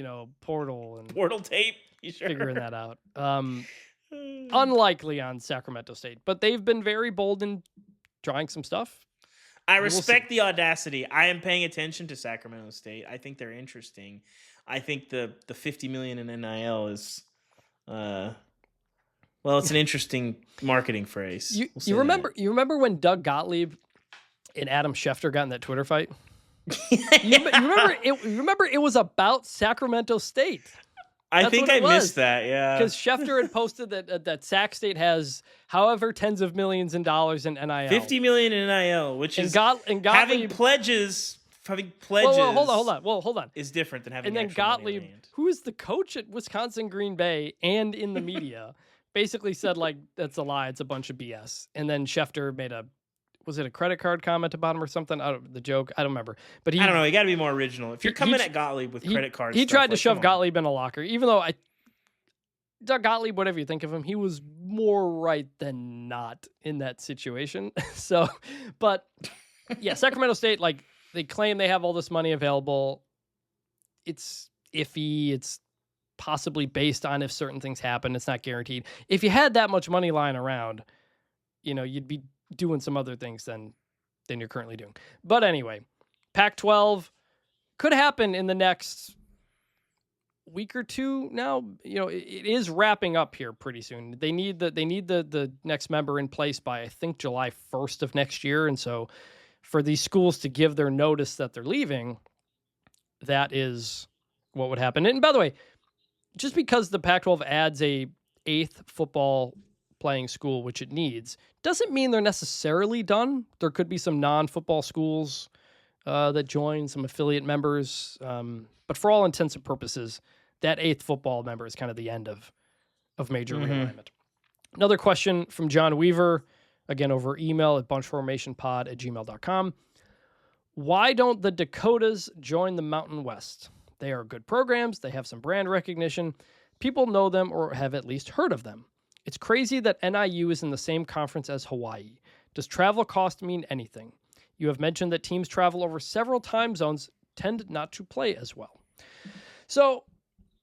portal and portal tape. You sure? Figuring that out. Unlikely on Sacramento State, but they've been very bold in trying some stuff. I respect the audacity. I am paying attention to Sacramento State. I think they're interesting. I think the $50 million in NIL is, it's an interesting marketing phrase. You remember when Doug Gottlieb and Adam Schefter got in that Twitter fight? you remember it was about Sacramento State. I think I missed that, yeah. Because Schefter had posted that Sac State has however tens of millions in dollars in NIL. $50 million in NIL, which is Gottlieb, having pledges. Well, hold on. Is different than having. And then Gottlieb, who is the coach at Wisconsin Green Bay and in the media, basically said like that's a lie, it's a bunch of BS. And then Schefter made was it a credit card comment about him or something? The joke, I don't remember. But I don't know. You got to be more original. If you're coming at Gottlieb with credit cards, he tried to shove Gottlieb in a locker. Even though Doug Gottlieb, whatever you think of him, he was more right than not in that situation. So, but yeah, Sacramento State, like they claim they have all this money available. It's iffy. It's possibly based on if certain things happen. It's not guaranteed. If you had that much money lying around, you'd be doing some other things than you're currently doing. But anyway, Pac-12 could happen in the next week or two. Now, it is wrapping up here pretty soon. They need the next member in place by I think July 1st of next year. And so for these schools to give their notice that they're leaving, that is what would happen. And by the way, just because the Pac-12 adds a 8th football playing school, which it needs, doesn't mean they're necessarily done. There could be some non-football schools that join, some affiliate members. But for all intents and purposes, that 8th football member is kind of the end of major realignment. Another question from John Weaver, again over email at bunchformationpod@gmail.com. Why don't the Dakotas join the Mountain West? They are good programs. They have some brand recognition. People know them or have at least heard of them. It's crazy that NIU is in the same conference as Hawaii. Does travel cost mean anything? You have mentioned that teams travel over several time zones tend not to play as well. So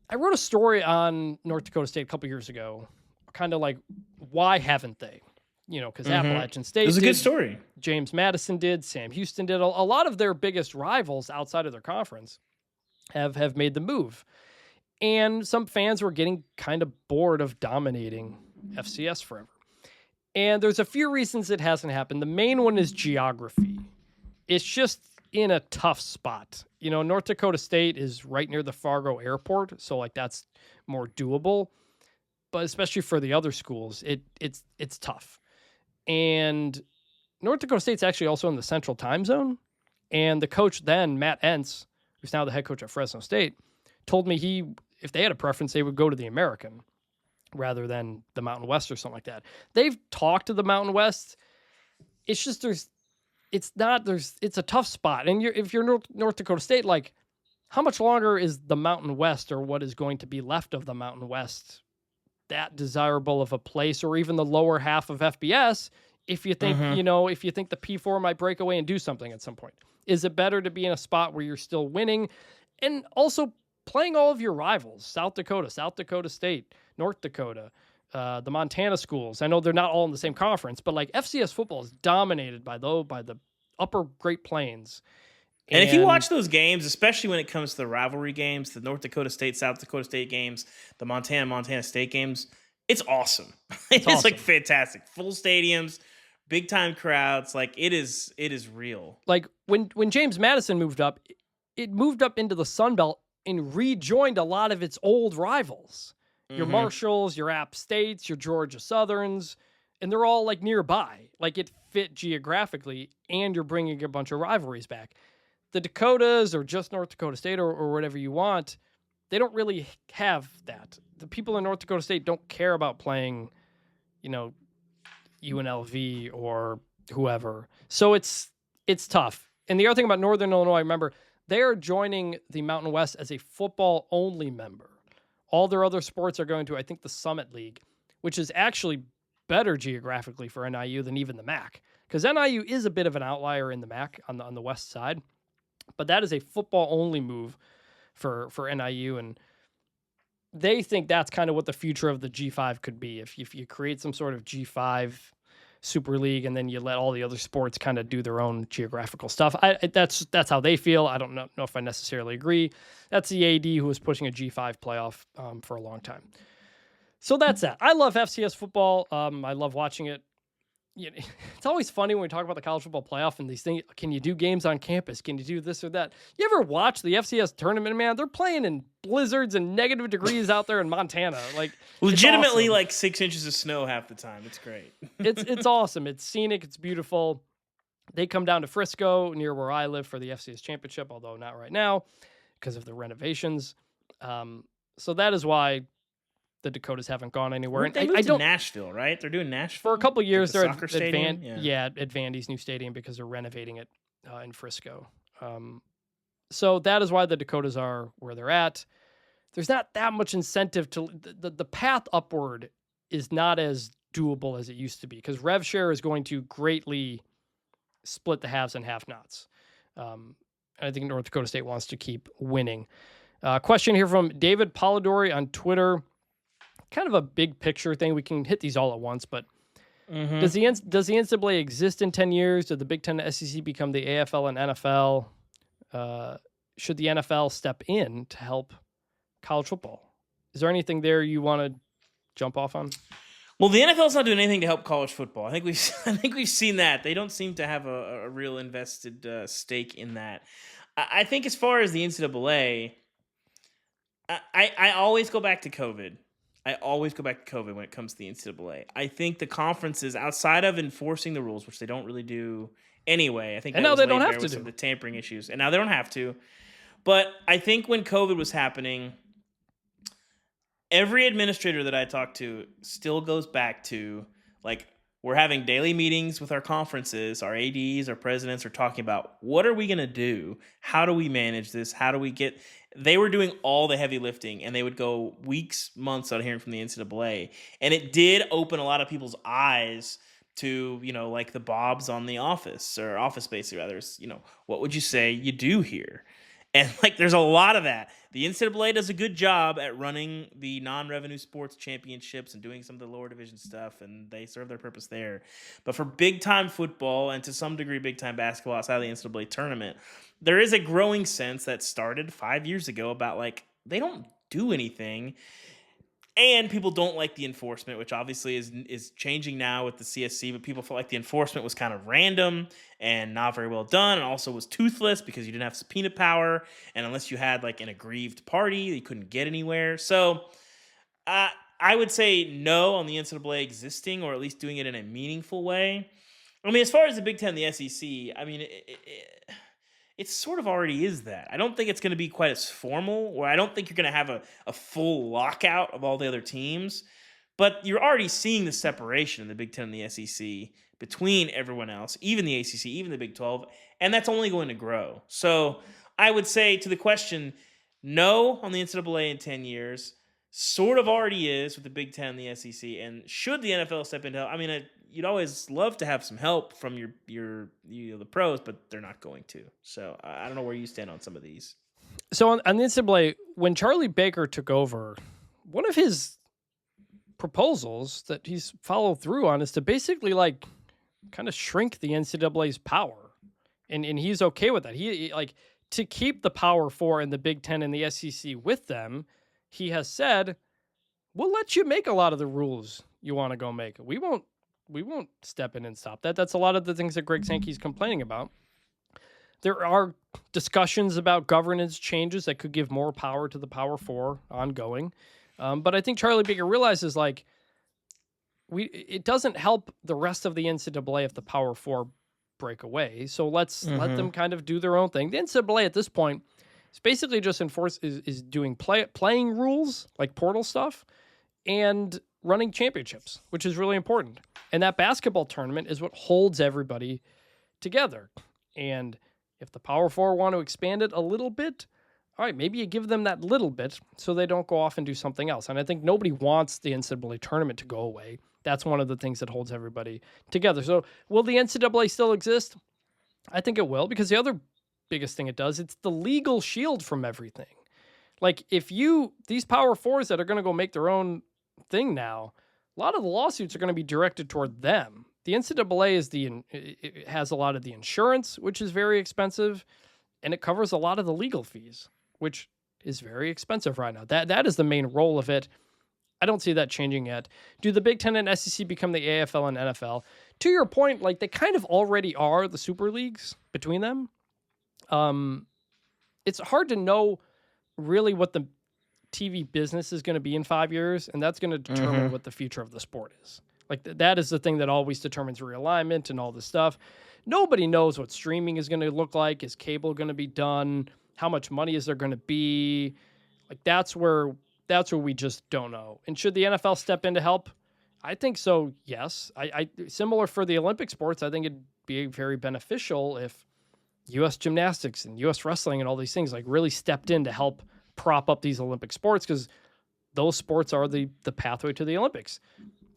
I wrote a story on North Dakota State a couple years ago, kind of like, why haven't they? Because Appalachian State It was a good story. James Madison did, Sam Houston did. A lot of their biggest rivals outside of their conference have made the move. And some fans were getting kind of bored of dominating FCS forever. And there's a few reasons it hasn't happened. The main one is geography. It's just in a tough spot. North Dakota State is right near the Fargo airport, so like that's more doable. But especially for the other schools, it's tough. And North Dakota State's actually also in the central time zone. And the coach then, Matt Entz, who's now the head coach at Fresno State, told me if they had a preference, they would go to the American rather than the Mountain West or something like that. They've talked to the Mountain West. It's just it's a tough spot. And if you're North Dakota State, like how much longer is the Mountain West or what is going to be left of the Mountain West that desirable of a place, or even the lower half of FBS if you think, if you think the P4 might break away and do something at some point? Is it better to be in a spot where you're still winning and also playing all of your rivals, South Dakota State, North Dakota, the Montana schools? I know they're not all in the same conference, but like FCS football is dominated by the upper Great Plains. And if you watch those games, especially when it comes to the rivalry games, the North Dakota State, South Dakota State games, the Montana State games, it's awesome. It's awesome. like fantastic. Full stadiums, big time crowds. Like it is real. Like when James Madison moved up, it moved up into the Sun Belt and rejoined a lot of its old rivals. Your Marshalls, your App States, your Georgia Southerns, and they're all like nearby. Like it fit geographically, and you're bringing a bunch of rivalries back. The Dakotas or just North Dakota State or whatever you want, they don't really have that. The people in North Dakota State don't care about playing, UNLV or whoever. So it's tough. And the other thing about Northern Illinois, remember, they are joining the Mountain West as a football-only member. All their other sports are going to, I think, the Summit League, which is actually better geographically for NIU than even the MAC. Because NIU is a bit of an outlier in the MAC on the west side. But that is a football-only move for NIU, and they think that's kind of what the future of the G5 could be. If you create some sort of G5 Super League, and then you let all the other sports kind of do their own geographical stuff. That's how they feel. I don't know if I necessarily agree. That's the AD who was pushing a G5 playoff for a long time. So that's that. I love FCS football. I love watching it. It's always funny when we talk about the college football playoff and these things. Can you do games on campus? Can you do this or that? You ever watch the FCS tournament, man? They're playing in blizzards and negative degrees out there in Montana. Like legitimately awesome. like 6 inches of snow half the time. It's great. It's awesome. It's scenic. It's beautiful. They come down to Frisco near where I live for the FCS championship, although not right now because of the renovations. So that is why the Dakotas haven't gone anywhere. They moved to Nashville, right? They're doing Nashville for a couple of years. like They're soccer at stadium. at Vandy's new stadium because they're renovating it in Frisco. So that is why the Dakotas are where they're at. There's not that much incentive to the path upward is not as doable as it used to be because rev share is going to greatly split the haves and have-nots. I think North Dakota State wants to keep winning. Question here from David Polidori on Twitter. Kind of a big picture thing. We can hit these all at once, but does the NCAA exist in 10 years? Did the Big Ten and SEC become the AFL and NFL? Should the NFL step in to help college football? Is there anything there you want to jump off on? Well, the NFL's not doing anything to help college football. I think we've seen that. They don't seem to have a real invested stake in that. I think as far as the NCAA, I always go back to COVID. When it comes to the NCAA. I think the conferences, outside of enforcing the rules, which they don't really do anyway, I think and that now was they laid don't bare have to with do some of the tampering issues, and now they don't have to. But I think when COVID was happening, every administrator that I talked to still goes back to like we're having daily meetings with our conferences, our ADs, our presidents are talking about what are we going to do? How do we manage this? How do we get... They were doing all the heavy lifting, and they would go weeks, months out hearing from the NCAA. And it did open a lot of people's eyes to, like the Bobs on The Office, or Office Space, rather. What would you say you do here? And like, there's a lot of that. The NCAA does a good job at running the non-revenue sports championships and doing some of the lower division stuff, and they serve their purpose there. But for big-time football, and to some degree big-time basketball outside of the NCAA tournament, there is a growing sense that started 5 years ago about, like, they don't do anything. And people don't like the enforcement, which obviously is changing now with the CSC, but people felt like the enforcement was kind of random and not very well done, and also was toothless because you didn't have subpoena power, and unless you had like an aggrieved party, you couldn't get anywhere. So I would say no on the NCAA existing, or at least doing it in a meaningful way. I mean, as far as the Big Ten and the SEC, I mean, it sort of already is that. I don't think it's going to be quite as formal, or I don't think you're going to have a full lockout of all the other teams, but you're already seeing the separation in the Big Ten and the SEC between everyone else, even the ACC, even the Big 12, and that's only going to grow. So I would say to the question, no on the NCAA in 10 years, sort of already is with the Big Ten and the SEC, and should the NFL step into, I mean, you'd always love to have some help from the pros, but they're not going to. So I don't know where you stand on some of these. So on the NCAA, when Charlie Baker took over, one of his proposals that he's followed through on is to basically like kind of shrink the NCAA's power, and he's okay with that. He like to keep the Power Four and the Big Ten and the SEC with them. He has said, "We'll let you make a lot of the rules you want to go make. We won't step in and stop that." That's a lot of the things that Greg Sankey's complaining about. There are discussions about governance changes that could give more power to the Power Four ongoing. But I think Charlie Baker realizes like it doesn't help the rest of the NCAA if the Power Four break away. So let's let them kind of do their own thing. The NCAA at this point is basically just is doing playing rules like portal stuff and running championships, which is really important. And that basketball tournament is what holds everybody together. And if the Power Four want to expand it a little bit, all right, maybe you give them that little bit so they don't go off and do something else. And I think nobody wants the NCAA tournament to go away. That's one of the things that holds everybody together. So will the NCAA still exist? I think it will, because the other biggest thing it does, it's the legal shield from everything. Like if these Power Fours that are going to go make their own thing now, a lot of the lawsuits are going to be directed toward them. The NCAA it has a lot of the insurance, which is very expensive, and it covers a lot of the legal fees, which is very expensive right now. That is the main role of it. I don't see that changing yet. Do the Big Ten and SEC become the AFL and NFL? To your point, like they kind of already are the super leagues between them. It's hard to know really what the TV business is going to be in 5 years, and that's going to determine what the future of the sport is. Like that is the thing that always determines realignment and all this stuff. Nobody knows what streaming is going to look like. Is cable going to be done? How much money is there going to be? Like that's where we just don't know. And should the NFL step in to help? I think so. Yes. I similar for the Olympic sports. I think it'd be very beneficial if U.S. gymnastics and U.S. wrestling and all these things like really stepped in to help prop up these Olympic sports, because those sports are the pathway to the Olympics.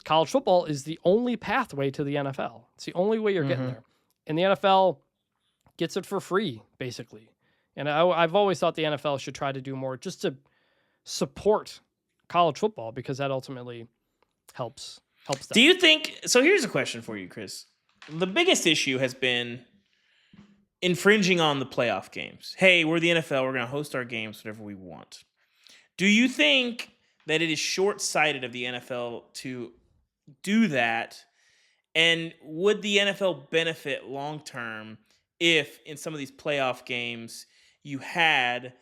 College football is the only pathway to the NFL. It's the only way you're getting there. And the NFL gets it for free, basically. And I've always thought the NFL should try to do more just to support college football, because that ultimately helps them. Do you think so? Here's a question for you, Chris. The biggest issue has been infringing on the playoff games. Hey, we're the NFL. We're going to host our games whenever we want. Do you think that it is short-sighted of the NFL to do that? And would the NFL benefit long-term if in some of these playoff games you had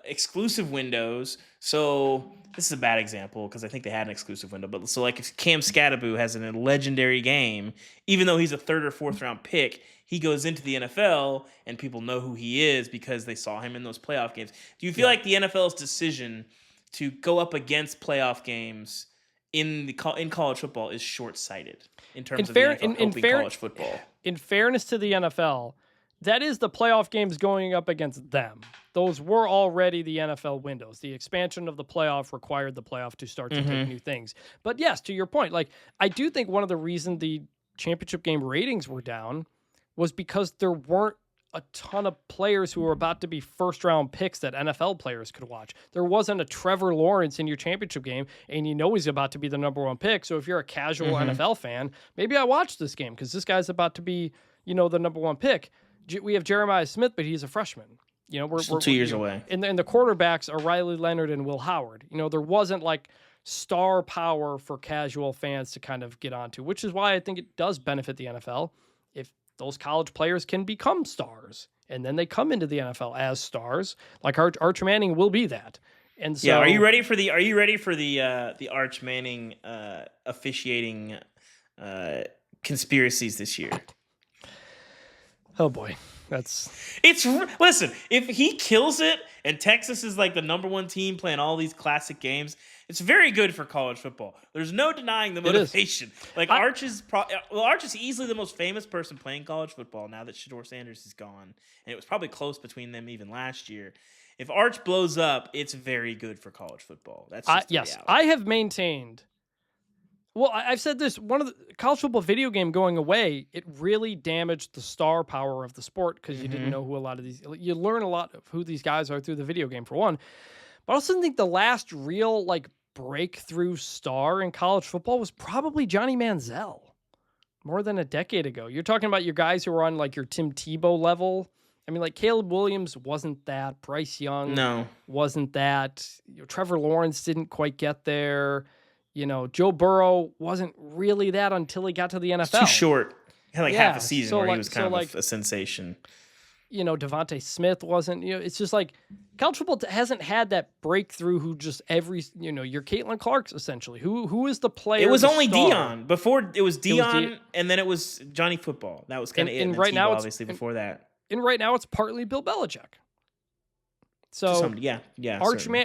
exclusive windows? So this is a bad example because I think they had an exclusive window. But so like if Cam Scatterbo has a legendary game, even though he's a third or fourth round pick, he goes into the NFL and people know who he is because they saw him in those playoff games. Do you feel like the NFL's decision to go up against playoff games in college football is short-sighted in terms of the NFL helping college football? In fairness to the NFL, that is the playoff games going up against them. Those were already the NFL windows. The expansion of the playoff required the playoff to start to take new things. But yes, to your point, like I do think one of the reasons the championship game ratings were down was because there weren't a ton of players who were about to be first-round picks that NFL players could watch. There wasn't a Trevor Lawrence in your championship game, and you know he's about to be the number one pick. So if you're a casual NFL fan, maybe I watch this game because this guy's about to be, the number one pick. We have Jeremiah Smith, but he's a freshman. We're still 2 years away. And the quarterbacks are Riley Leonard and Will Howard. There wasn't like star power for casual fans to kind of get onto, which is why I think it does benefit the NFL if those college players can become stars and then they come into the NFL as stars. Like Arch Manning will be that. And so, are you ready for the Arch Manning officiating conspiracies this year? Oh boy. Listen, if he kills it and Texas is like the number one team playing all these classic games, it's very good for college football. There's no denying the motivation. Like Arch is easily the most famous person playing college football now that Shedeur Sanders is gone, and it was probably close between them even last year. If Arch blows up, it's very good for college football. That's just the reality. I have maintained Well, I've said this, one of the college football video game going away, it really damaged the star power of the sport because you didn't know who a lot of these, you learn a lot of who these guys are through the video game for one. But I also think the last real like breakthrough star in college football was probably Johnny Manziel more than a decade ago. You're talking about your guys who are on like your Tim Tebow level. I mean, like Caleb Williams wasn't that. Bryce Young wasn't that. Trevor Lawrence didn't quite get there. Joe Burrow wasn't really that until he got to the NFL. It's too short. He had like half a season so where like, he was kind of a sensation. Devontae Smith wasn't. It's just like college football hasn't had that breakthrough who just your Caitlin Clark's essentially. Who is the player? It was only star? Deion. Before it was Deion, and then it was Johnny Football. That was kind of it. And right now, obviously before that. And right now, it's partly Bill Belichick. So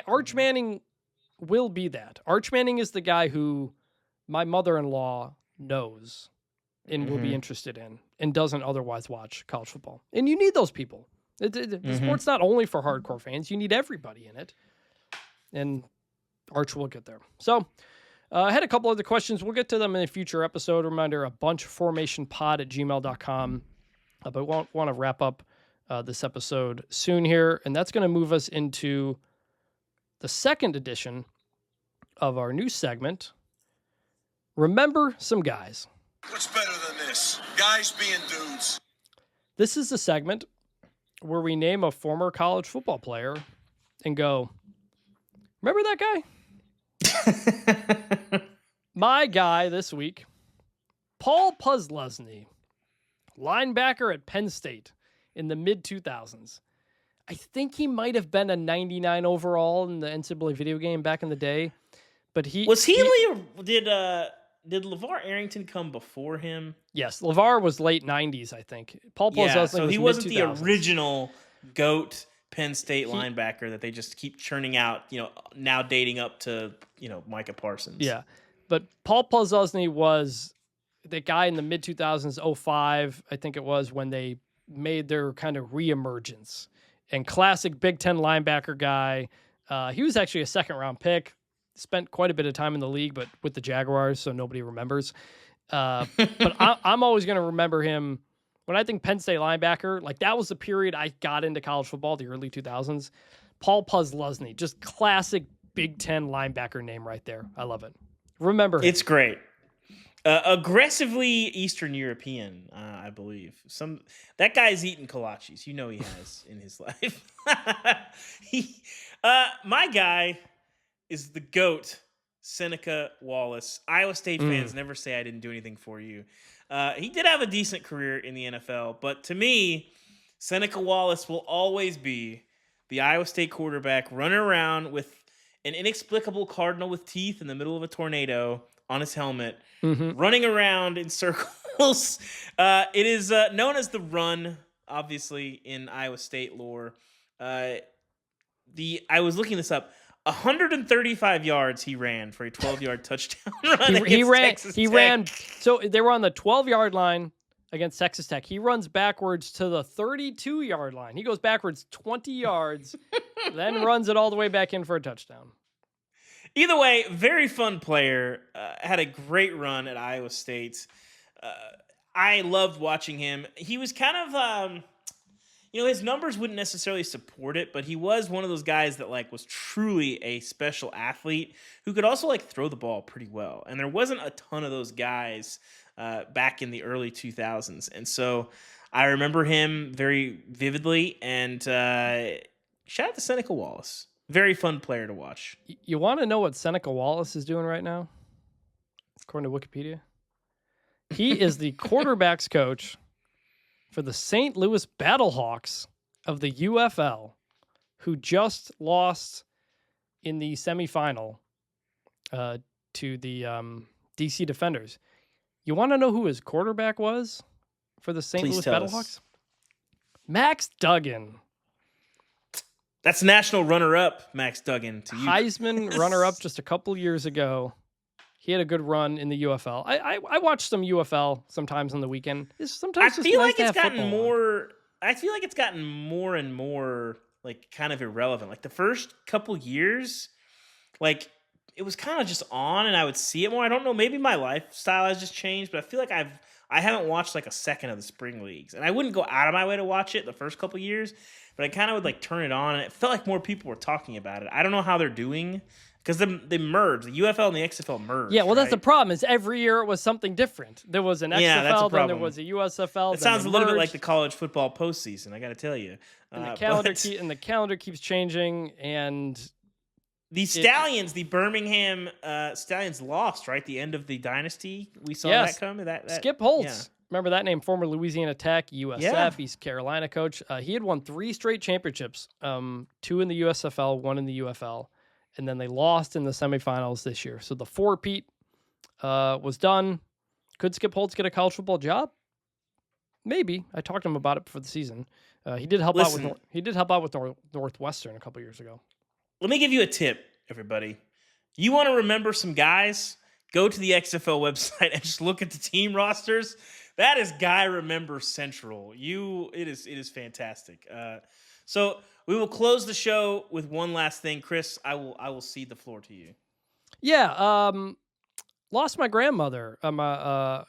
Arch Manning will be that. Arch Manning is the guy who my mother-in-law knows and will be interested in and doesn't otherwise watch college football. And you need those people. The sport's not only for hardcore fans. You need everybody in it. And Arch will get there. So I had a couple other questions. We'll get to them in a future episode. Reminder, a bunchformationpod@gmail.com. But we want to wrap up this episode soon here. And that's going to move us into the second edition of our new segment, Remember Some Guys. What's better than this? Guys being dudes. This is the segment where we name a former college football player and go, remember that guy? My guy this week, Paul Posluszny, linebacker at Penn State in the mid-2000s. I think he might have been a 99 overall in the NCAA video game back in the day. But did LeVar Arrington come before him? Yes, LeVar was late 90s, I think. Paul Posluszny so was he wasn't the mid-2000s. original GOAT Penn State linebacker that they just keep churning out, now dating up to, Micah Parsons. Yeah. But Paul Posluszny was the guy in the mid-2000s, 05, I think it was, when they made their kind of reemergence. And classic Big Ten linebacker guy. He was actually a second-round pick. Spent quite a bit of time in the league, but with the Jaguars, so nobody remembers. But I'm always going to remember him. When I think Penn State linebacker, like that was the period I got into college football, the early 2000s. Paul Posluszny, just classic Big Ten linebacker name right there. I love it. Remember him. It's great. Aggressively Eastern European, I believe. That guy's eating kolaches. He has in his life. My guy is the GOAT, Seneca Wallace. Iowa State fans never say I didn't do anything for you. He did have a decent career in the NFL, but to me, Seneca Wallace will always be the Iowa State quarterback running around with an inexplicable cardinal with teeth in the middle of a tornado on his helmet, running around in circles. It is known as the run, obviously, in Iowa State lore. I was looking this up. 135 yards he ran for a 12-yard touchdown run. He ran. So they were on the 12-yard line against Texas Tech. He runs backwards to the 32-yard line. He goes backwards 20 yards, then runs it all the way back in for a touchdown. Either way, very fun player. Had a great run at Iowa State. I loved watching him. He was kind of, his numbers wouldn't necessarily support it, but he was one of those guys that was truly a special athlete who could also throw the ball pretty well. And there wasn't a ton of those guys back in the early 2000s. And so I remember him very vividly. And shout out to Seneca Wallace. Very fun player to watch. You want to know what Seneca Wallace is doing right now? According to Wikipedia, he is the quarterback's coach for the St. Louis Battlehawks of the UFL, who just lost in the semifinal to the DC Defenders. You want to know who his quarterback was for the St. Louis Battlehawks? Max Duggan. That's national runner-up, Max Duggan. To you. Heisman runner-up just a couple years ago. He had a good run in the UFL. I watched some UFL sometimes on the weekend. I feel like it's gotten more and more kind of irrelevant. The first couple years, it was kind of just on, and I would see it more. I don't know, maybe my lifestyle has just changed, but I feel like I haven't watched like a second of the spring leagues, and I wouldn't go out of my way to watch it the first couple years, but I kind of would like turn it on, and it felt like more people were talking about it. I don't know how they're doing because they merged. The UFL and the XFL merged. Yeah, well, that's the right? problem. Is every year it was something different. There was an XFL, Yeah, that's a then there problem. was a USFL. It then sounds they a little bit like merged, the college football postseason. I got to tell you, and the but the calendar keeps changing, and the Stallions, the Birmingham Stallions, lost right the end of the dynasty. We saw Yes. that come. That Skip Holtz. yeah. Remember that name? Former Louisiana Tech, USF, Yeah. East Carolina coach. He had won 3 straight championships, 2 in the USFL, 1 in the UFL, and then they lost in the semifinals this year. So the 4-peat was done. Could Skip Holtz get a college football job? Maybe. I talked to him about it before the season. He did help Listen. out with Northwestern a couple years ago. Let me give you a tip, everybody. You want to remember some guys? Go to the XFL website and just look at the team rosters. That is Guy Remember Central. It is fantastic. So we will close the show with one last thing. Chris, I will cede the floor to you. Yeah, lost my grandmother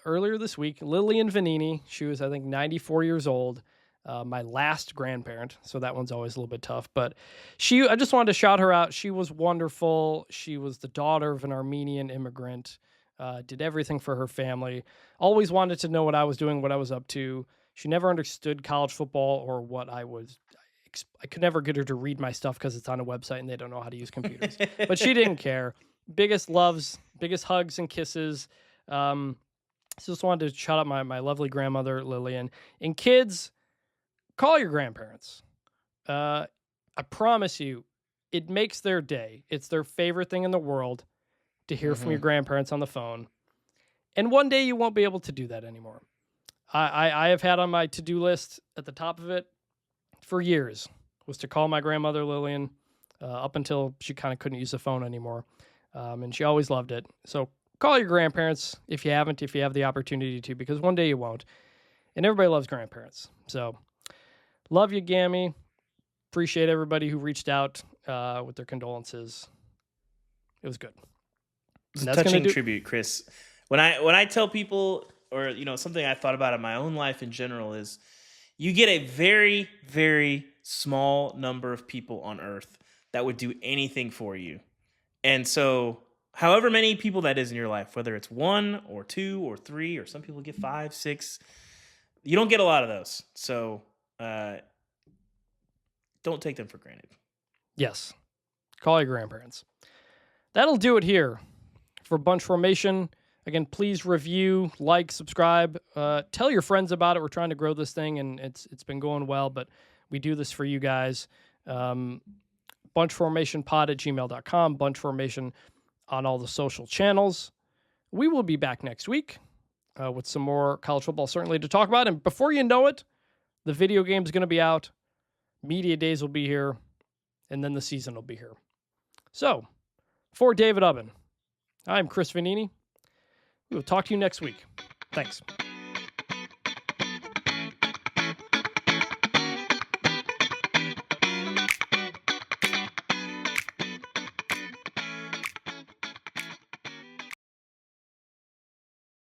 earlier this week, Lillian Vannini. She was, I think, 94 years old. My last grandparent, so that one's always a little bit tough. But I just wanted to shout her out. She was wonderful. She was the daughter of an Armenian immigrant. Did everything for her family. Always wanted to know what I was doing, what I was up to. She never understood college football or what I was. I could never get her to read my stuff because it's on a website and they don't know how to use computers. But she didn't care. Biggest loves, biggest hugs and kisses. So just wanted to shout out my lovely grandmother, Lillian. And kids, call your grandparents. I promise you, it makes their day. It's their favorite thing in the world to hear from your grandparents on the phone. And one day you won't be able to do that anymore. I have had on my to-do list at the top of it for years was to call my grandmother Lillian up until she kind of couldn't use the phone anymore. And she always loved it. So call your grandparents if you haven't, if you have the opportunity to, because one day you won't. And everybody loves grandparents. So love you, Gammy. Appreciate everybody who reached out with their condolences. It was good. It's a touching tribute, Chris. When I tell people, or something I thought about in my own life in general, is you get a very, very small number of people on Earth that would do anything for you. And so however many people that is in your life, whether it's 1 or 2 or 3, or some people get 5, 6, you don't get a lot of those. So don't take them for granted. Yes. Call your grandparents. That'll do it here for Bunch Formation. Again, please review, like, subscribe. Tell your friends about it. We're trying to grow this thing, and it's been going well, but we do this for you guys. Bunchformationpod@gmail.com. Bunch Formation on all the social channels. We will be back next week with some more college football, certainly, to talk about. And before you know it, the video game is going to be out. Media days will be here. And then the season will be here. So, for David Ubben, I'm Chris Vannini. We will talk to you next week. Thanks.